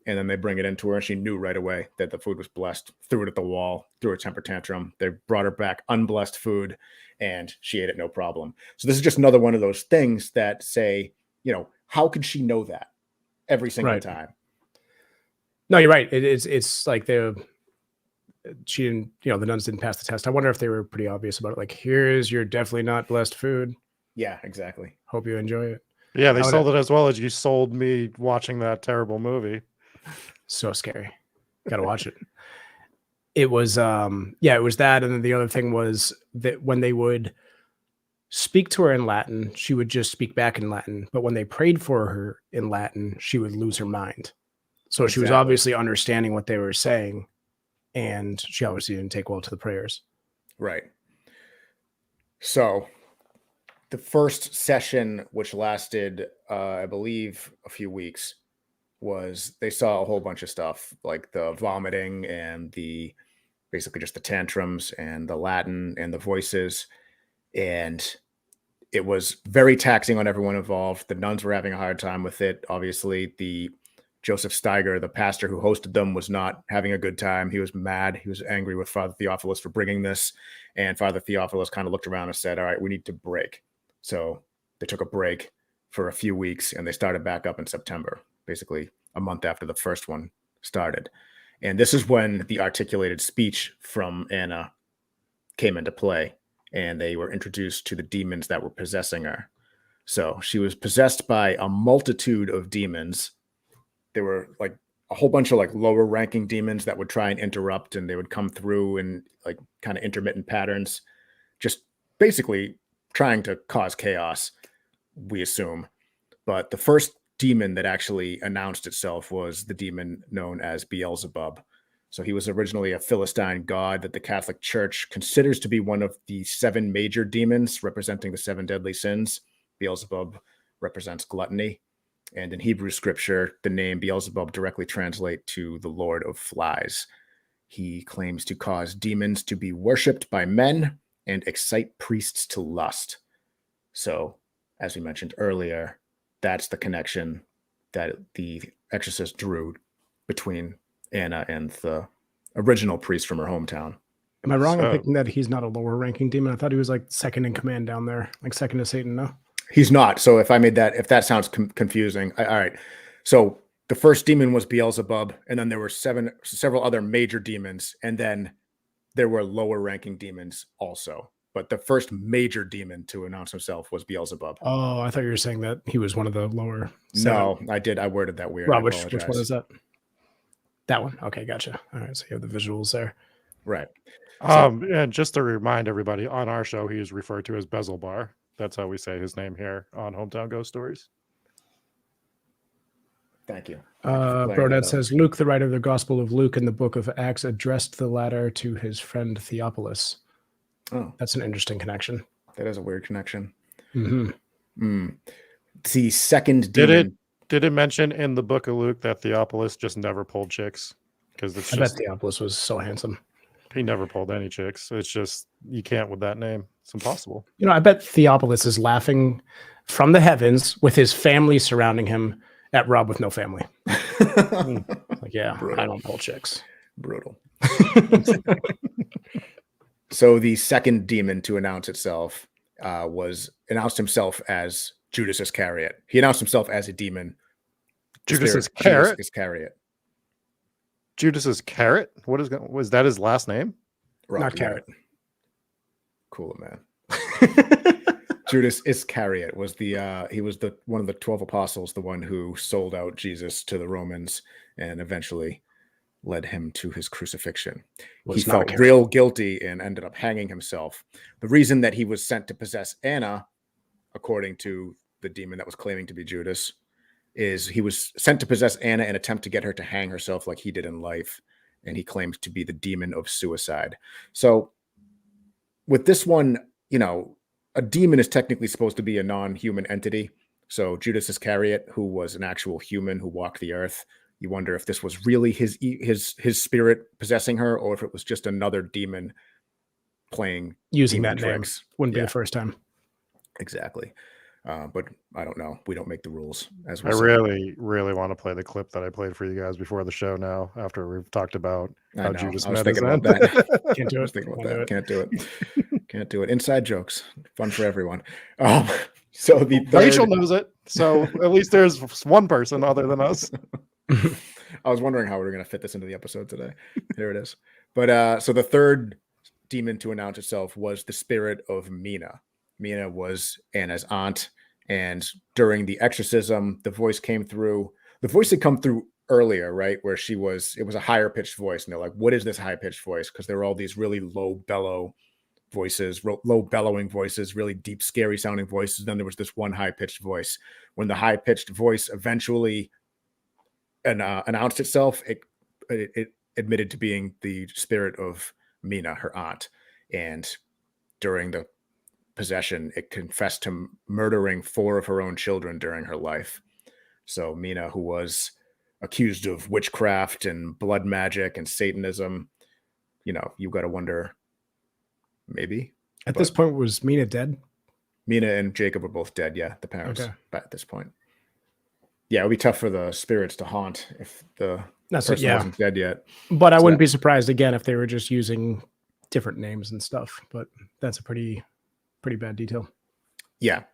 and then they bring it into her, and she knew right away that the food was blessed, threw it at the wall, threw a temper tantrum. They brought her back unblessed food, and she ate it no problem. So this is just another one of those things that say, how could she know that every single Right. time? No, you're right. It's like she didn't, the nuns didn't pass the test. I wonder if they were pretty obvious about it. Like, here's your definitely not blessed food. Yeah, exactly. Hope you enjoy it. Yeah, they sold it as well as you sold me watching that terrible movie. So scary. Got to watch it. It was, it was that. And then the other thing was that when they would speak to her in Latin, she would just speak back in Latin. But when they prayed for her in Latin, she would lose her mind. So she was obviously understanding what they were saying. And she obviously didn't take well to the prayers. Right. So the first session, which lasted, I believe, a few weeks, was they saw a whole bunch of stuff, like the vomiting and basically just the tantrums and the Latin and the voices. And it was very taxing on everyone involved. The nuns were having a hard time with it. Obviously, the Joseph Steiger, the pastor who hosted them, was not having a good time. He was mad. He was angry with Father Theophilus for bringing this. And Father Theophilus kind of looked around and said, all right, we need to break. So they took a break for a few weeks and they started back up in September, basically a month after the first one started. And this is when the articulated speech from Anna came into play and they were introduced to the demons that were possessing her. So she was possessed by a multitude of demons. There were like a whole bunch of like lower ranking demons that would try and interrupt, and they would come through in like kind of intermittent patterns, just basically trying to cause chaos, we assume. But the first demon that actually announced itself was the demon known as Beelzebub. So he was originally a Philistine god that the Catholic Church considers to be one of the 7 major demons representing the 7 deadly sins. Beelzebub represents gluttony. And in Hebrew scripture, the name Beelzebub directly translates to the Lord of Flies. He claims to cause demons to be worshipped by men and excite priests to lust. So, as we mentioned earlier, that's the connection that the exorcist drew between Anna and the original priest from her hometown. Am I wrong in thinking that he's not a lower ranking demon? I thought he was like second in command down there, like second to Satan, no? He's not. So if that sounds confusing, all right. So the first demon was Beelzebub, and then there were several other major demons, and then there were lower ranking demons also. But the first major demon to announce himself was Beelzebub. Oh, I thought you were saying that he was one of the lower 7. No, I did. I worded that weird. Rob, which one is that? That one. Okay, gotcha. All right, so you have the visuals there. Right. And just to remind everybody, on our show, he is referred to as Bezelbar. That's how we say his name here on Hometown Ghost Stories. Thank you. Bronette says, Luke, the writer of the Gospel of Luke in the book of Acts, addressed the latter to his friend Theophilus. Oh, that's an interesting connection. That is a weird connection. Mm-hmm. The second demon. Did it mention in the book of Luke that Theophilus just never pulled chicks? Because I bet Theophilus was so handsome. He never pulled any chicks. It's just, you can't with that name. It's impossible. I bet Theophilus is laughing from the heavens with his family surrounding him at Rob with no family. Like, yeah, brutal. I don't pull chicks. Brutal. So the second demon to announce itself announced himself as Judas Iscariot. He announced himself as a demon. Judas Iscariot? Judas Iscariot? Was that his last name? Not Carrot. Cool, man. Judas Iscariot was he was one of the 12 apostles, the one who sold out Jesus to the Romans and eventually led him to his crucifixion. He felt real guilty and ended up hanging himself. The reason that he was sent to possess Anna, according to the demon that was claiming to be Judas, is he was sent to possess Anna and attempt to get her to hang herself like he did in life. And he claimed to be the demon of suicide. So with this one, a demon is technically supposed to be a non-human entity. So Judas Iscariot, who was an actual human who walked the earth, you wonder if this was really his spirit possessing her, or if it was just another demon using that name. Wouldn't be the first time. Exactly. But I don't know. We don't make the rules. I really, really want to play the clip that I played for you guys before the show now, after we've talked about how Judas met his end. Can't do it. Can't do it. Can't do it. Inside jokes. Fun for everyone. So the third, Rachel knows it. So at least there's one person other than us. I was wondering how we were going to fit this into the episode today. Here it is. But so the third demon to announce itself was the spirit of Mina. Mina was Anna's aunt, and during the exorcism, the voice came through. The voice had come through earlier, right? Where it was a higher pitched voice, and they're like, "What is this high pitched voice?" Because there were all these really low bellowing voices, really deep, scary sounding voices. Then there was this one high pitched voice. When the high pitched voice eventually announced itself, it admitted to being the spirit of Mina, her aunt, and during the possession, it confessed to murdering 4 of her own children during her life. So Mina, who was accused of witchcraft and blood magic and Satanism, you got to wonder, maybe. At this point, was Mina dead? Mina and Jacob were both dead, yeah, the parents, Okay. but at this point. Yeah, it would be tough for the spirits to haunt if the person wasn't dead yet. But I wouldn't be surprised, again, if they were just using different names and stuff. But that's a pretty bad detail. Yeah.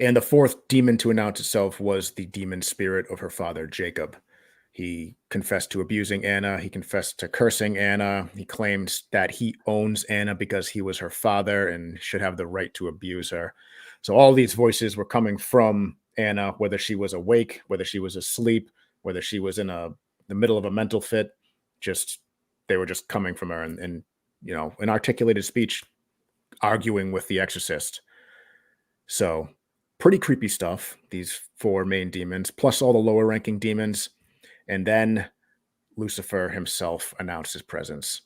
And the fourth demon to announce itself was the demon spirit of her father, Jacob. He confessed to abusing Anna. He confessed to cursing Anna. He claimed that he owns Anna because he was her father and should have the right to abuse her. So all these voices were coming from Anna, whether she was awake, whether she was asleep, whether she was in the middle of a mental fit, they were just coming from her and in articulated speech, arguing with the exorcist. So pretty creepy stuff, these 4 main demons, plus all the lower ranking demons. And then Lucifer himself announced his presence.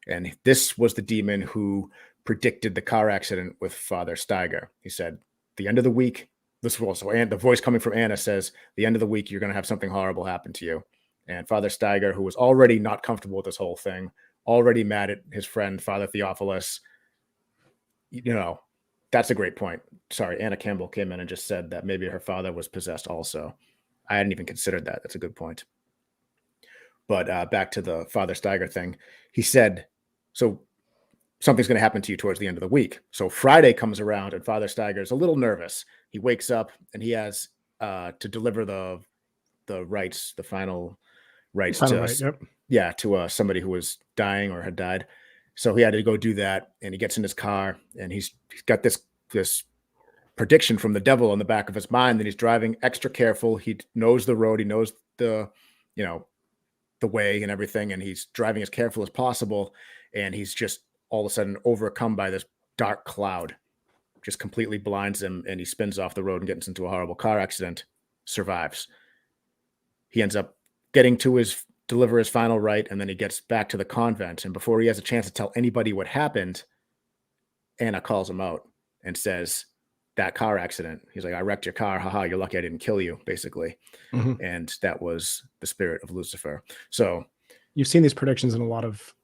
And this was the demon who predicted the car accident with Father Steiger. He said, the end of the week, and the voice coming from Anna says, the end of the week, you're going to have something horrible happen to you. And Father Steiger, who was already not comfortable with this whole thing, already mad at his friend, Father Theophilus, that's a great point. Sorry, Anna Campbell came in and just said that maybe her father was possessed also. I hadn't even considered that. That's a good point. But back to the Father Steiger thing. He said, so something's going to happen to you towards the end of the week. So Friday comes around and Father Steiger's a little nervous. He wakes up and he has to deliver the rites, the final rites to somebody who was dying or had died. So he had to go do that, and he gets in his car, and he's got this prediction from the devil in the back of his mind that he's driving extra careful. He knows the road, he knows the way and everything, and he's driving as careful as possible. And he's just all of a sudden overcome by this dark cloud, just completely blinds him, and he spins off the road and gets into a horrible car accident, survives. He ends up getting to deliver his final rite, and then he gets back to the convent. And before he has a chance to tell anybody what happened, Anna calls him out and says, that car accident. He's like, I wrecked your car. Haha, you're lucky I didn't kill you, basically. Mm-hmm. And that was the spirit of Lucifer. So you've seen these predictions in a lot of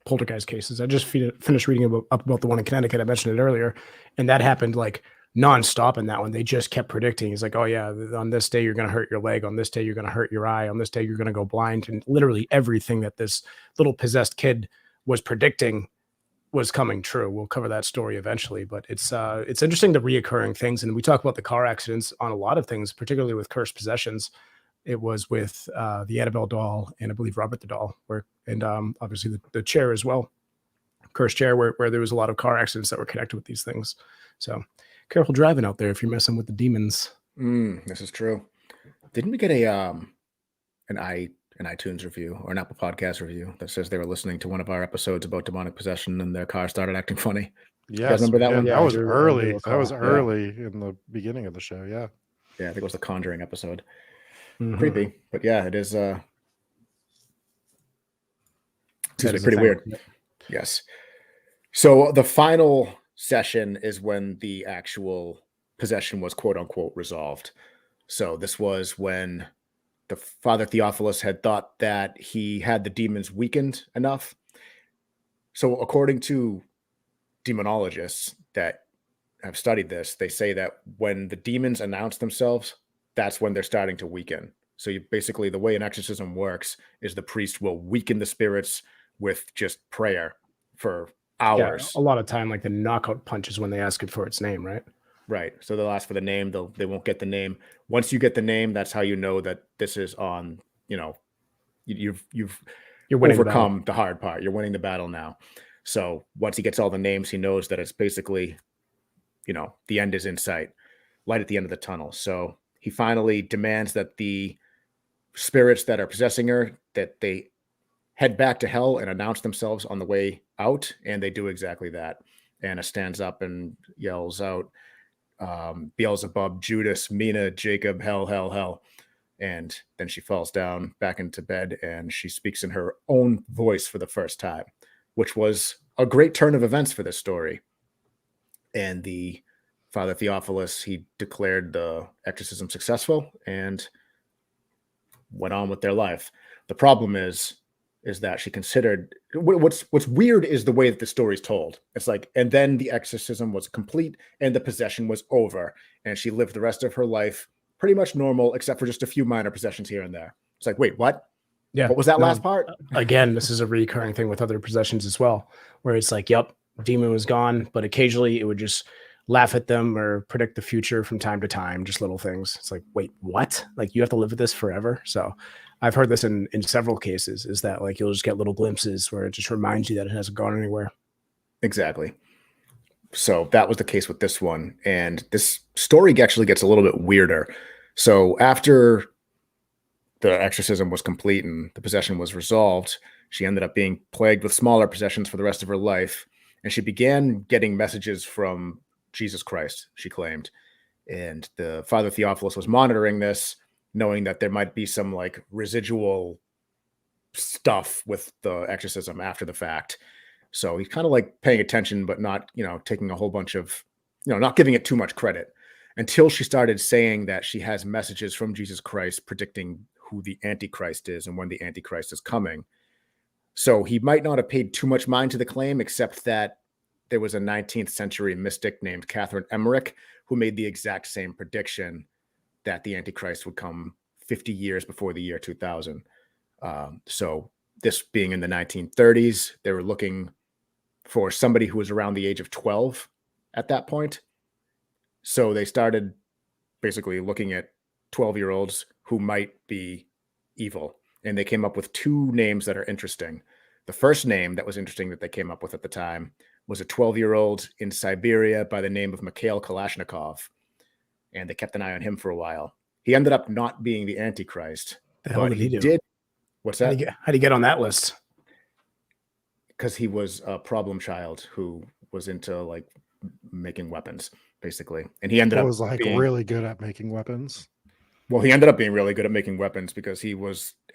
poltergeist cases. I just finished reading about the one in Connecticut. I mentioned it earlier. And that happened like nonstop in that one. They just kept predicting. He's like, oh yeah, on this day, you're going to hurt your leg. On this day, you're going to hurt your eye. On this day, you're going to go blind. And literally everything that this little possessed kid was predicting was coming true. We'll cover that story eventually, but it's interesting, the reoccurring things. And we talk about the car accidents on a lot of things, particularly with cursed possessions. It was with the Annabelle doll and I believe Robert the doll, and obviously the chair as well, cursed chair, where there was a lot of car accidents that were connected with these things. So careful driving out there if you're messing with the demons. This is true. Didn't we get an iTunes review or an Apple Podcast review that says they were listening to one of our episodes about demonic possession and their car started acting funny? Yes, remember that one? Yeah, that was early. That was early in the beginning of the show. Yeah. Yeah, I think it was the Conjuring episode. Mm-hmm. Creepy, but yeah, it is. It's pretty weird. Yep. Yes. So the final session is when the actual possession was quote unquote resolved. So this was when the Father Theophilus had thought that he had the demons weakened enough. So according to demonologists that have studied this, they say that when the demons announce themselves, that's when they're starting to weaken. So basically the way an exorcism works is the priest will weaken the spirits with just prayer for hours. Yeah, a lot of time, like the knockout punch is when they ask it for its name, right? Right. So they'll ask for the name. They won't get the name. Once you get the name, that's how you know that this is on, you've You're winning the battle. overcome the hard part. You're winning the battle now. So once he gets all the names, he knows that it's basically, the end is in sight, light at the end of the tunnel. So he finally demands that the spirits that are possessing her, that they head back to hell and announce themselves on the way out. And they do exactly that. Anna stands up and yells out, Beelzebub, Judas, Mina, Jacob, hell, hell, hell. And then she falls down back into bed and she speaks in her own voice for the first time, which was a great turn of events for this story. And the Father Theophilus, he declared the exorcism successful and went on with their life. The problem is that she considered what's weird is the way that the story is told. It's like, and then the exorcism was complete and the possession was over, and she lived the rest of her life pretty much normal, except for just a few minor possessions here and there. It's like, wait, what? Yeah. What was that last part? Again, this is a recurring thing with other possessions as well, where it's like, yep, demon was gone, but occasionally it would just laugh at them or predict the future from time to time, just little things. It's like, wait, what? Like, you have to live with this forever? So I've heard this in several cases, is that like you'll just get little glimpses where it just reminds you that it hasn't gone anywhere. Exactly. So that was the case with this one. And this story actually gets a little bit weirder. So after the exorcism was complete and the possession was resolved, she ended up being plagued with smaller possessions for the rest of her life. And she began getting messages from Jesus Christ, she claimed. And the Father Theophilus was monitoring this, knowing that there might be some like residual stuff with the exorcism after the fact. So he's kind of like paying attention, but not, taking a whole bunch of, not giving it too much credit, until she started saying that she has messages from Jesus Christ predicting who the Antichrist is and when the Antichrist is coming. So he might not have paid too much mind to the claim, except that there was a 19th century mystic named Catherine Emmerich who made the exact same prediction that the Antichrist would come 50 years before the year 2000. So this being in the 1930s, they were looking for somebody who was around the age of 12 at that point. So they started basically looking at 12-year-olds who might be evil. And they came up with two names that are interesting. The first name that was interesting that they came up with at the time was a 12-year-old in Siberia by the name of Mikhail Kalashnikov. And they kept an eye on him for a while. He ended up not being the Antichrist. The hell did he do? Did. What's that? How do you get on that list? Because he was a problem child who was into like making weapons, basically. And he ended up being really good at making weapons. Well, he ended up being really good at making weapons because he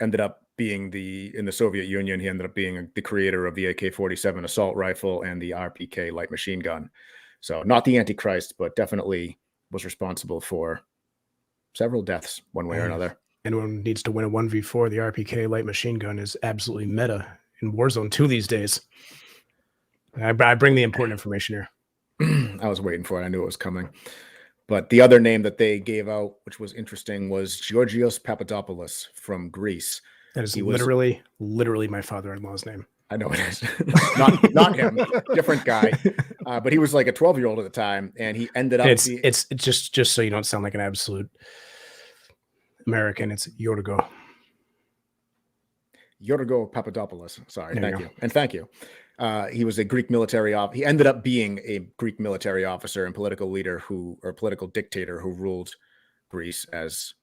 ended up being in the Soviet Union. He ended up being the creator of the AK-47 assault rifle and the RPK light machine gun. So not the Antichrist, but definitely was responsible for several deaths one way or another. Anyone needs to win a 1v4, the RPK light machine gun is absolutely meta in Warzone 2 these days. I bring the important information here. I was waiting for it. I knew it was coming. But the other name that they gave out, which was interesting, was Georgios Papadopoulos from Greece. That is literally my father-in-law's name. I know it is. not him, different guy. But he was like a 12-year-old at the time, and he ended up. It's just so you don't sound like an absolute American. It's Yorgo Papadopoulos. Sorry, thank you, and thank you. He was a Greek military He ended up being a Greek military officer and political leader political dictator who ruled Greece as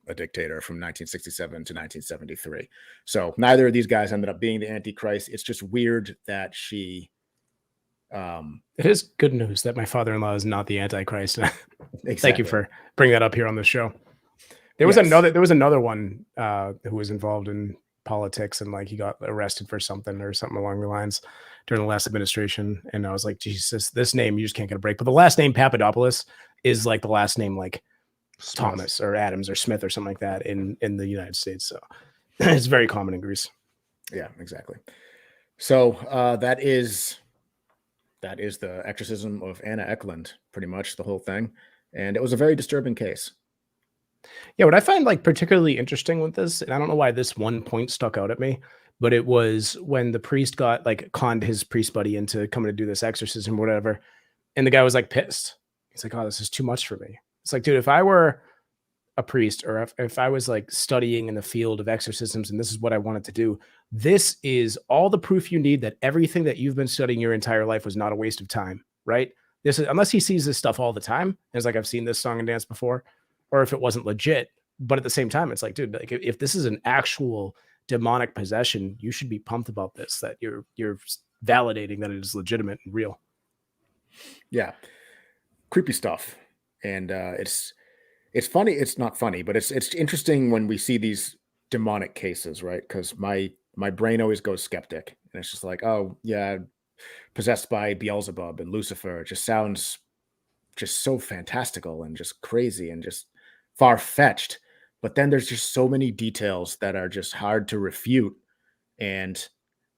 a dictator from 1967 to 1973. So neither of these guys ended up being the Antichrist. It's just weird that she. It is good news that my father-in-law is not the Antichrist. Exactly. Thank you for bringing that up here on the show. There was another one who was involved in politics and like he got arrested for something along the lines during the last administration. And I was like, Jesus, this name, you just can't get a break. But the last name Papadopoulos is like the last name like Smith. Thomas or Adams or Smith or something like that in the United States. So it's very common in Greece. Yeah, exactly. So that is the exorcism of Anna Ecklund, pretty much the whole thing. And it was a very disturbing case. Yeah, what I find like particularly interesting with this, and I don't know why this one point stuck out at me, but it was when the priest conned his priest buddy into coming to do this exorcism or whatever. And the guy was like pissed. It's like, oh, this is too much for me. It's like, dude, if I were a priest, or if I was like studying in the field of exorcisms and this is what I wanted to do, this is all the proof you need that everything that you've been studying your entire life was not a waste of time, right? This is, unless he sees this stuff all the time, it's like, I've seen this song and dance before, or if it wasn't legit. But at the same time, it's like, dude, like if this is an actual demonic possession, you should be pumped about this, that you're validating that it is legitimate and real. Yeah. Creepy stuff. And it's funny. It's not funny, but it's interesting when we see these demonic cases, right? Because my brain always goes skeptic. And it's just like, oh, yeah, possessed by Beelzebub and Lucifer. It just sounds just so fantastical and just crazy and just far-fetched. But then there's just so many details that are just hard to refute. And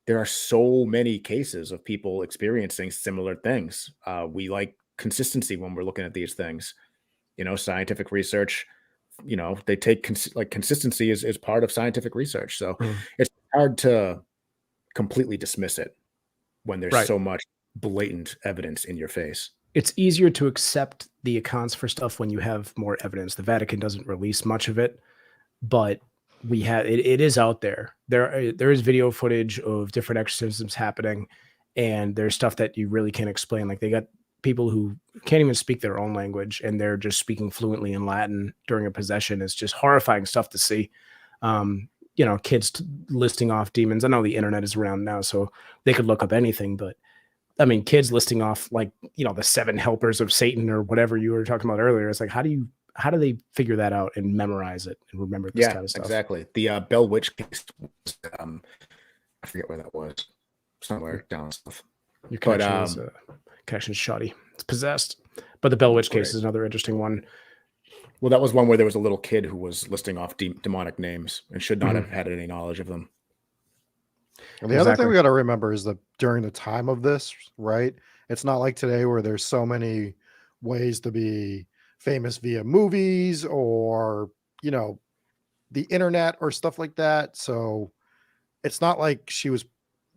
there are so many cases of people experiencing similar things. We like consistency when we're looking at these things. Scientific research, they take consistency is part of scientific research. So it's hard to completely dismiss it when there's so much blatant evidence in your face. It's easier to accept the accounts for stuff when you have more evidence. The Vatican doesn't release much of it, but we have it is out there. There is video footage of different exorcisms happening, and there's stuff that you really can't explain. Like, they got people who can't even speak their own language, and they're just speaking fluently in Latin during a possession. It's just horrifying stuff to see. Kids listing off demons. I know the internet is around now, so they could look up anything, but I mean, kids listing off the 7 helpers of Satan or whatever you were talking about earlier. It's like, how do they figure that out and memorize it and remember this kind of stuff? Exactly. The Bell Witch case was, I forget where that was, somewhere down south. Your connection's shoddy. It's possessed. But the Bell Witch case is another interesting one. Well, that was one where there was a little kid who was listing off demonic names and should not have had any knowledge of them. And the other thing we got to remember is that during the time of this, right? It's not like today where there's so many ways to be famous via movies or, the internet or stuff like that. So it's not like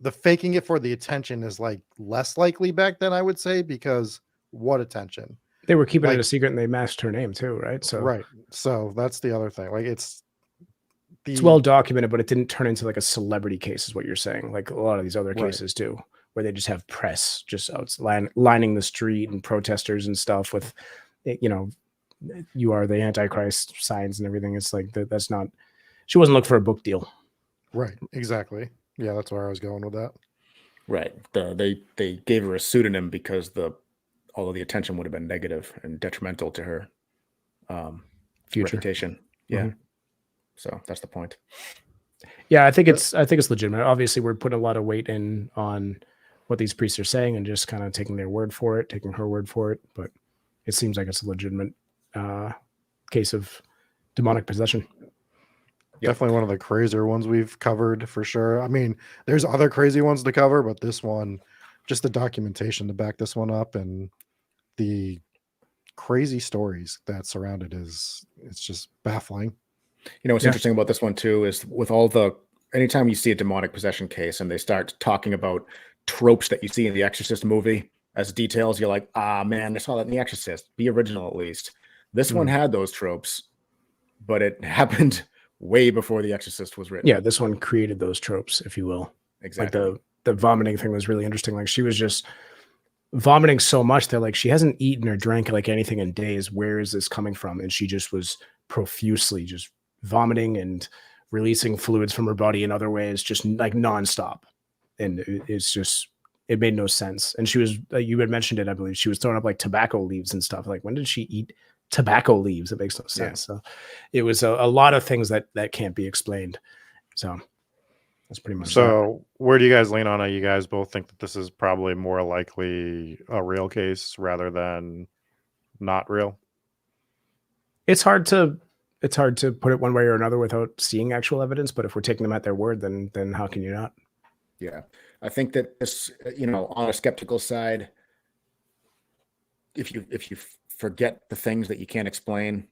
the faking it for the attention is like less likely back then, I would say, because what attention? They were keeping it a secret and they masked her name too, right? So that's the other thing. Like, it's well documented, but it didn't turn into like a celebrity case, is what you're saying. Like a lot of these other cases do, where they just have press just lining the street and protesters and stuff with, you are the Antichrist signs and everything. It's like that's not. She wasn't looking for a book deal. Right. Exactly. Yeah, that's where I was going with that. Right. They gave her a pseudonym because all of the attention would have been negative and detrimental to her future reputation. Yeah. Mm-hmm. So that's the point. Yeah, I think it's legitimate. Obviously, we're putting a lot of weight on what these priests are saying and just kind of taking their word for it, taking her word for it. But it seems like it's a legitimate case of demonic possession. Definitely one of the crazier ones we've covered for sure. I mean, there's other crazy ones to cover, but this one, just the documentation to back this one up and the crazy stories that surround it it's just baffling. What's interesting about this one too is with anytime you see a demonic possession case and they start talking about tropes that you see in the Exorcist movie as details, you're like, man, I saw that in the Exorcist. Be original at least. This one had those tropes, but it happened way before the Exorcist was written. Yeah, this one created those tropes, if you will. Exactly. Like the vomiting thing was really interesting. Like, she was just vomiting so much that like she hasn't eaten or drank like anything in days. Where is this coming from? And she just was profusely just vomiting and releasing fluids from her body in other ways, just like nonstop. And it made no sense. And she was, you had mentioned it, I believe, she was throwing up like tobacco leaves and stuff. Like, when did she eat tobacco leaves? It makes no sense. Yeah. So it was a lot of things that can't be explained. So that's pretty much so that. Where do you guys lean on it? You guys both think that this is probably more likely a real case rather than not real? It's hard to put it one way or another without seeing actual evidence, but if we're taking them at their word, then how can you not? Yeah. I think that this, on a skeptical side, if you forget the things that you can't explain,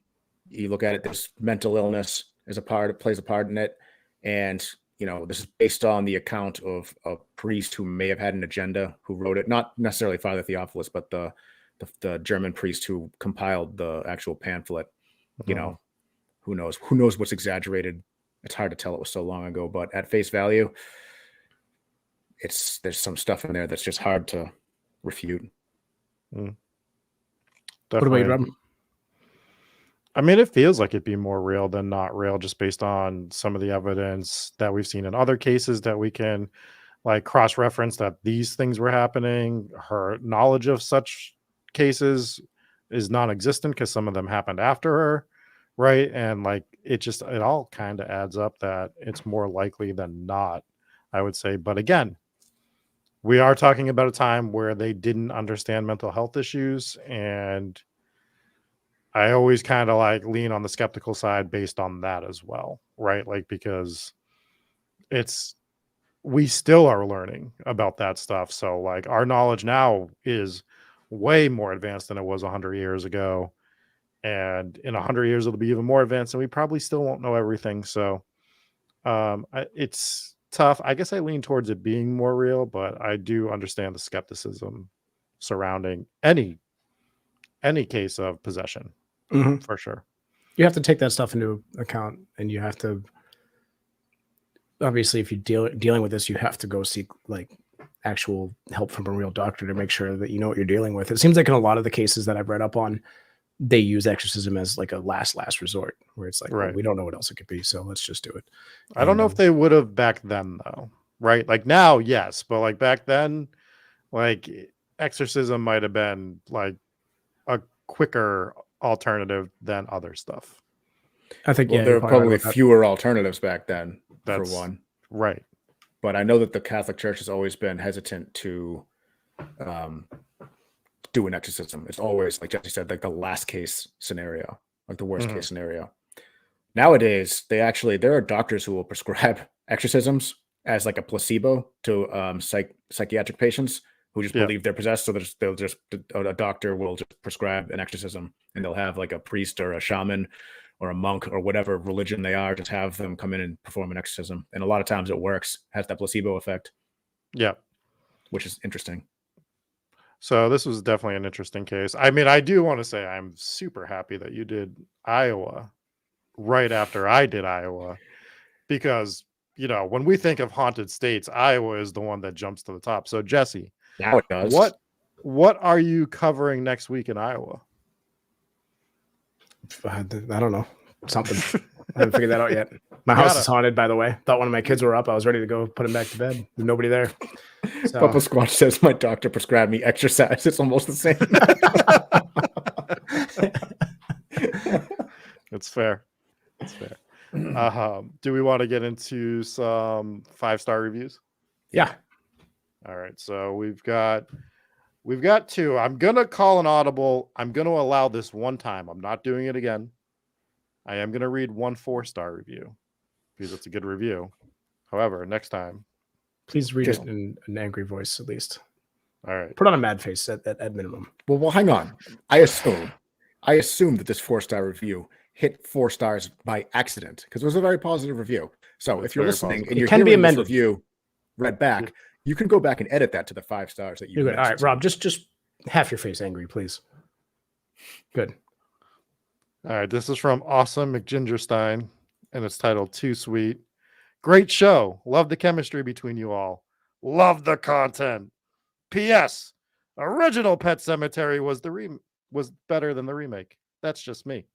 you look at it, this mental illness plays a part in it. And, this is based on the account of a priest who may have had an agenda, who wrote it, not necessarily Father Theophilus, but the the German priest who compiled the actual pamphlet. You know, who knows what's exaggerated. It's hard to tell. It was so long ago, but at face value, there's some stuff in there that's just hard to refute. What about you, Rob? I mean, it feels like it'd be more real than not real, just based on some of the evidence that we've seen in other cases that we can like cross-reference that these things were happening. Her knowledge of such cases is non-existent because some of them happened after her, right? And like it all kind of adds up that it's more likely than not, I would say. But again, we are talking about a time where they didn't understand mental health issues, and I always kind of like lean on the skeptical side based on that as well, right? Like, because we still are learning about that stuff. So like our knowledge now is way more advanced than it was 100 years ago. And in 100 years, it'll be even more advanced, and we probably still won't know everything. So it's tough. I guess I lean towards it being more real, but I do understand the skepticism surrounding any case of possession. For sure. You have to take that stuff into account, and you have to, obviously, if you're dealing with this, you have to go seek like actual help from a real doctor to make sure that you know what you're dealing with. It seems like in a lot of the cases that I've read up on, they use exorcism as like a last resort, where it's like, right, well, we don't know what else it could be, so let's just do it. I don't know if they would have back then though, right? Like now, yes, but like back then, like exorcism might have been like a quicker alternative than other stuff. I think there were probably fewer alternatives back then. That's for one, right? But I know that the Catholic Church has always been hesitant to do an exorcism. It's always, like Jesse said, like the last case scenario, like the worst case scenario. Nowadays, there are doctors who will prescribe exorcisms as like a placebo to psychiatric patients who just believe they're possessed. So a doctor will just prescribe an exorcism, and they'll have like a priest or a shaman or a monk or whatever religion they are, just have them come in and perform an exorcism. And a lot of times it works, has that placebo effect. Yeah. Which is interesting. So this was definitely an interesting case. I mean, I do want to say I'm super happy that you did Iowa right after I did Iowa, because, you know, when we think of haunted states, Iowa is the one that jumps to the top. So Jesse, now it does. What are you covering next week in Iowa? I don't know. Something. I haven't figured that out yet. My house is haunted, by the way. Thought one of my kids were up. I was ready to go put him back to bed. There's nobody there. So. Papa Squatch says my doctor prescribed me exercise. It's almost the same. It's fair. It's fair. Do we want to get into some 5-star reviews? Yeah. All right. So we've got two. I'm gonna call an audible. I'm gonna allow this one time. I'm not doing it again. I am gonna read one 4-star review because it's a good review. However, next time, please read it in an angry voice at least. All right. Put on a mad face at minimum. Well, hang on. I assume that this 4-star review hit 4 stars by accident because it was a very positive review. So if you're listening and you're hearing this review read back, you can go back and edit that to the 5 stars that you. All right, Rob, just half your face angry, please. Good. All right, this is from Awesome McGingerstein, and it's titled Too Sweet. Great show. Love the chemistry between you all. Love the content. P.S. Original Pet Sematary was better than the remake. That's just me.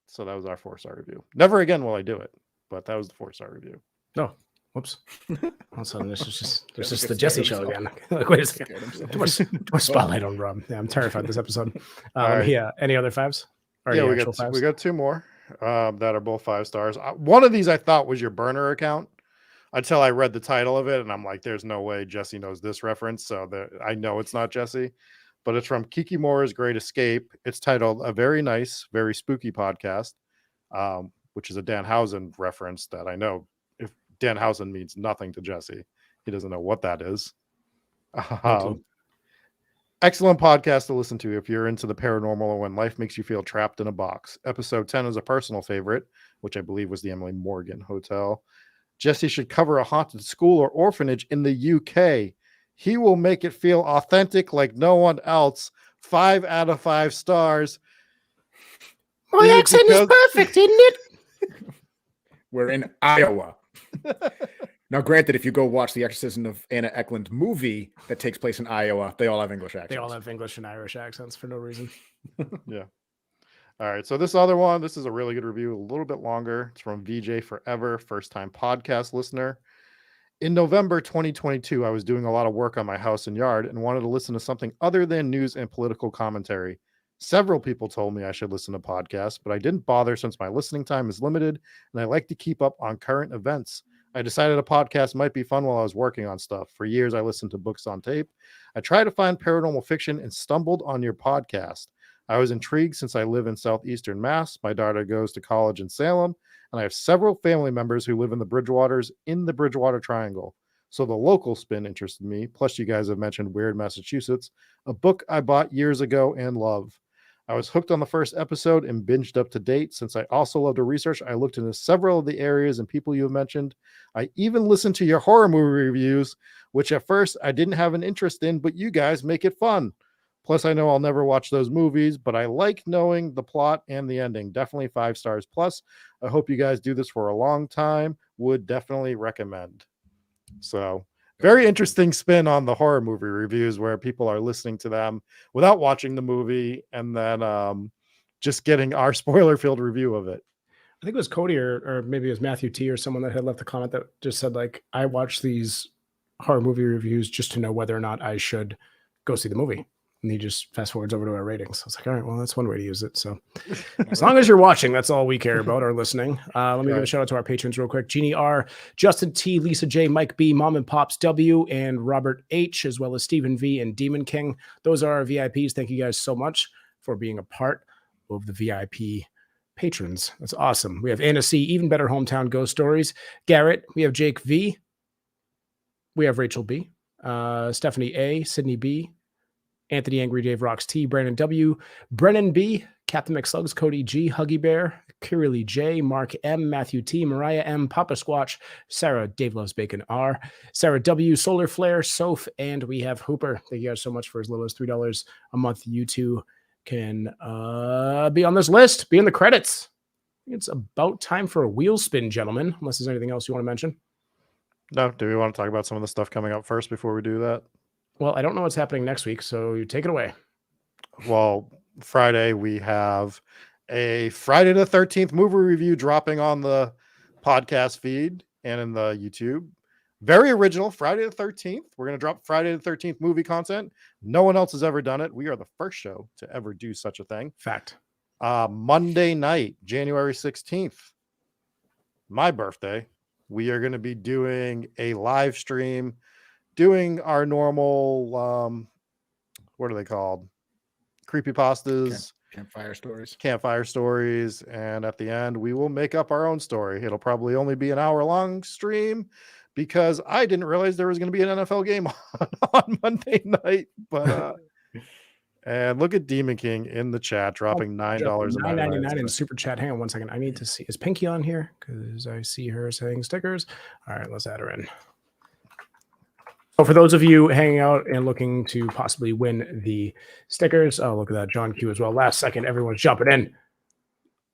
So that was our 4-star review. Never again will I do it, but that was the 4-star review. No. Whoops. All of a sudden, this is just the Jesse show again. Like, wait a second. Too much spotlight on Rob. Yeah, I'm terrified this episode. Right. Yeah. Any other 5s? Yeah, we got 2 more that are both 5 stars. One of these I thought was your burner account until I read the title of it, and I'm like, there's no way Jesse knows this reference. So I know it's not Jesse, but it's from Kiki Moore's Great Escape. It's titled A Very Nice, Very Spooky Podcast, which is a Danhausen reference that I know. Danhausen means nothing to Jesse. He doesn't know what that is. Excellent podcast to listen to if you're into the paranormal or when life makes you feel trapped in a box. Episode 10 is a personal favorite, which I believe was the Emily Morgan Hotel. Jesse should cover a haunted school or orphanage in the UK. He will make it feel authentic like no one else. 5 out of 5 stars. My Is it accent is because- perfect, isn't it? We're in Iowa. Now, granted, if you go watch the Exorcism of Anna Ecklund movie that takes place in Iowa, they all have English accents. They all have English and Irish accents for no reason. Yeah. All right. So this other one, this is a really good review, a little bit longer. It's from VJ Forever, first time podcast listener. In November 2022, I was doing a lot of work on my house and yard and wanted to listen to something other than news and political commentary. Several people told me I should listen to podcasts, but I didn't bother since my listening time is limited and I like to keep up on current events. I decided a podcast might be fun while I was working on stuff. For years, I listened to books on tape. I tried to find paranormal fiction and stumbled on your podcast. I was intrigued since I live in southeastern Mass. My daughter goes to college in Salem, and I have several family members who live in the Bridgewater Triangle. So the local spin interested me. Plus, you guys have mentioned Weird Massachusetts, a book I bought years ago and love. I was hooked on the first episode and binged up to date. Since I also love to research, I looked into several of the areas and people you have mentioned. I even listened to your horror movie reviews, which at first I didn't have an interest in, but you guys make it fun. Plus, I know I'll never watch those movies, but I like knowing the plot and the ending. Definitely 5 stars plus. I hope you guys do this for a long time. Would definitely recommend. So very interesting spin on the horror movie reviews where people are listening to them without watching the movie and then just getting our spoiler-filled review of it. I think it was Cody or maybe it was Matthew T or someone that had left a comment that just said, like, I watch these horror movie reviews just to know whether or not I should go see the movie. And he just fast forwards over to our ratings. I was like, all right, well, that's one way to use it. So as long as you're watching, that's all we care about, or listening. Let me give a shout out to our patrons real quick. Jeannie R, Justin T, Lisa J, Mike B, Mom and Pops W, and Robert H, as well as Stephen V and Demon King. Those are our VIPs. Thank you guys so much for being a part of the VIP patrons. That's awesome. We have Anna C, Even Better Hometown Ghost Stories. Garrett, we have Jake V. We have Rachel B, Stephanie A, Sydney B, Anthony Angry Dave Rocks T, Brandon W, Brennan B, Captain McSlugs, Cody G, Huggy Bear, Kirili J, Mark M, Matthew T, Mariah M, Papa Squatch, Sarah, Dave Loves Bacon R, Sarah W, Solar Flare, Soph, and we have Hooper. Thank you guys so much for as little as $3 a month. You two can be on this list, be in the credits. It's about time for a wheel spin, gentlemen, unless there's anything else you want to mention. No, do we want to talk about some of the stuff coming up first before we do that? Well, I don't know what's happening next week, so you take it away. Well, Friday, we have a Friday the 13th movie review dropping on the podcast feed and in the YouTube. Very original, Friday the 13th. We're going to drop Friday the 13th movie content. No one else has ever done it. We are the first show to ever do such a thing. Fact. Monday night, January 16th, my birthday, we are going to be doing a live stream, doing our normal, what are they called? Creepypastas. Campfire stories. And at the end, we will make up our own story. It'll probably only be an hour-long stream because I didn't realize there was going to be an NFL game on Monday night. But and look at Demon King in the chat dropping $9 $9.99 in super chat. Hang on one second. I need to see. Is Pinky on here? Because I see her saying stickers. All right, let's add her in. So for those of you hanging out and looking to possibly win the stickers, oh, look at that. John Q as well. Last second, everyone's jumping in.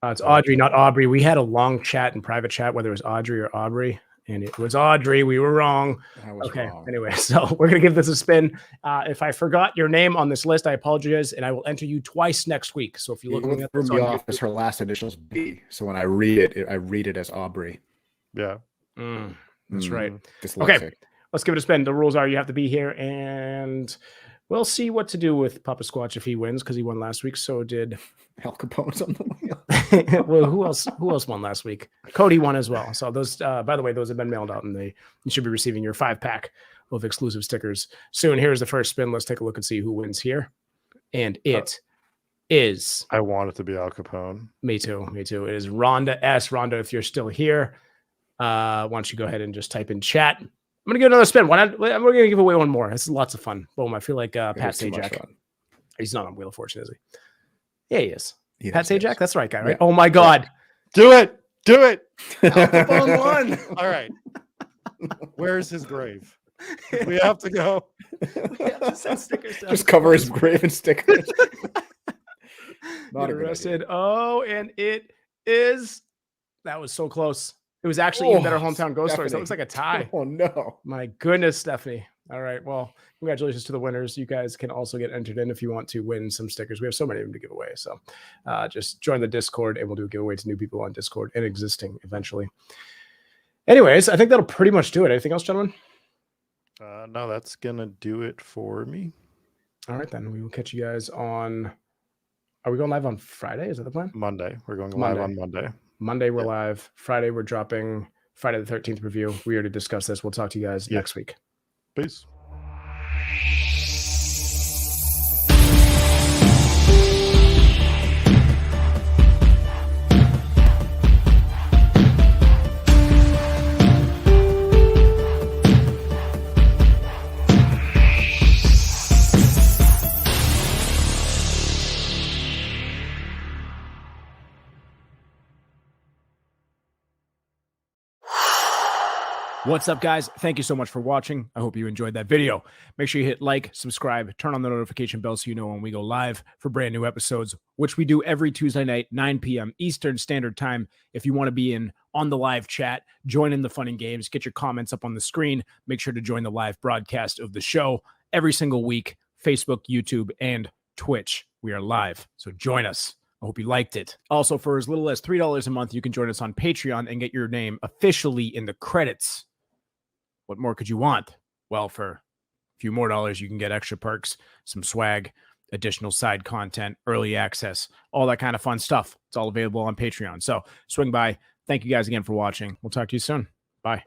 It's Audrey, not Aubrey. We had a long chat in private chat, whether it was Audrey or Aubrey, and it was Audrey. We were wrong. Okay. Wrong. Anyway, so we're going to give this a spin. If I forgot your name on this list, I apologize, and I will enter you twice next week. So if you look at from the office, her last initials B. So when I read it as Aubrey. Yeah. That's right. Dyslexic. Okay. Let's give it a spin. The rules are you have to be here, and we'll see what to do with Papa Squatch if he wins, because he won last week. So did Al Capone's on the wheel. Well, who else won last week? Cody won as well. So those, by the way, those have been mailed out, and you should be receiving your 5-pack of exclusive stickers soon. Here's the first spin. Let's take a look and see who wins here, and it is. I want it to be Al Capone. Me too. It is Rhonda S. Rhonda, if you're still here, why don't you go ahead and just type in chat. I'm going to give another spin. We're going to give away one more. This is lots of fun. Boom. I feel like Pat Sajak. He's not on Wheel of Fortune, is he? Yeah, he is. Pat Sajak? That's the right guy, right? Yeah. Oh, my God. Do it. Do it. Al Capone won. All right. Where's his grave? We have to go. We have to send stickers down. Just cover his grave in stickers. Not Get a good arrested. idea. Oh, and it is. That was so close. It was actually even better hometown ghost stories. That looks like a tie. Oh no. My goodness, Stephanie. All right. Well, congratulations to the winners. You guys can also get entered in if you want to win some stickers. We have so many of them to give away. So just join the Discord and we'll do a giveaway to new people on Discord and existing eventually. Anyways, I think that'll pretty much do it. Anything else, gentlemen? No, that's gonna do it for me. All right, then we will catch you guys on. Are we going live on Friday? Is that the plan? Monday. We're going live on Monday. Monday we're live. Friday we're dropping Friday the 13th review. We already discussed this. We'll talk to you guys next week. Peace. What's up, guys? Thank you so much for watching. I hope you enjoyed that video. Make sure you hit like, subscribe, turn on the notification bell so you know when we go live for brand new episodes, which we do every Tuesday night, 9 p.m. Eastern Standard Time. If you want to be in on the live chat, join in the fun and games, get your comments up on the screen. Make sure to join the live broadcast of the show every single week, Facebook, YouTube, and Twitch. We are live, so join us. I hope you liked it. Also, for as little as $3 a month, you can join us on Patreon and get your name officially in the credits. What more could you want? Well, for a few more dollars, you can get extra perks, some swag, additional side content, early access, all that kind of fun stuff. It's all available on Patreon. So swing by. Thank you guys again for watching. We'll talk to you soon. Bye.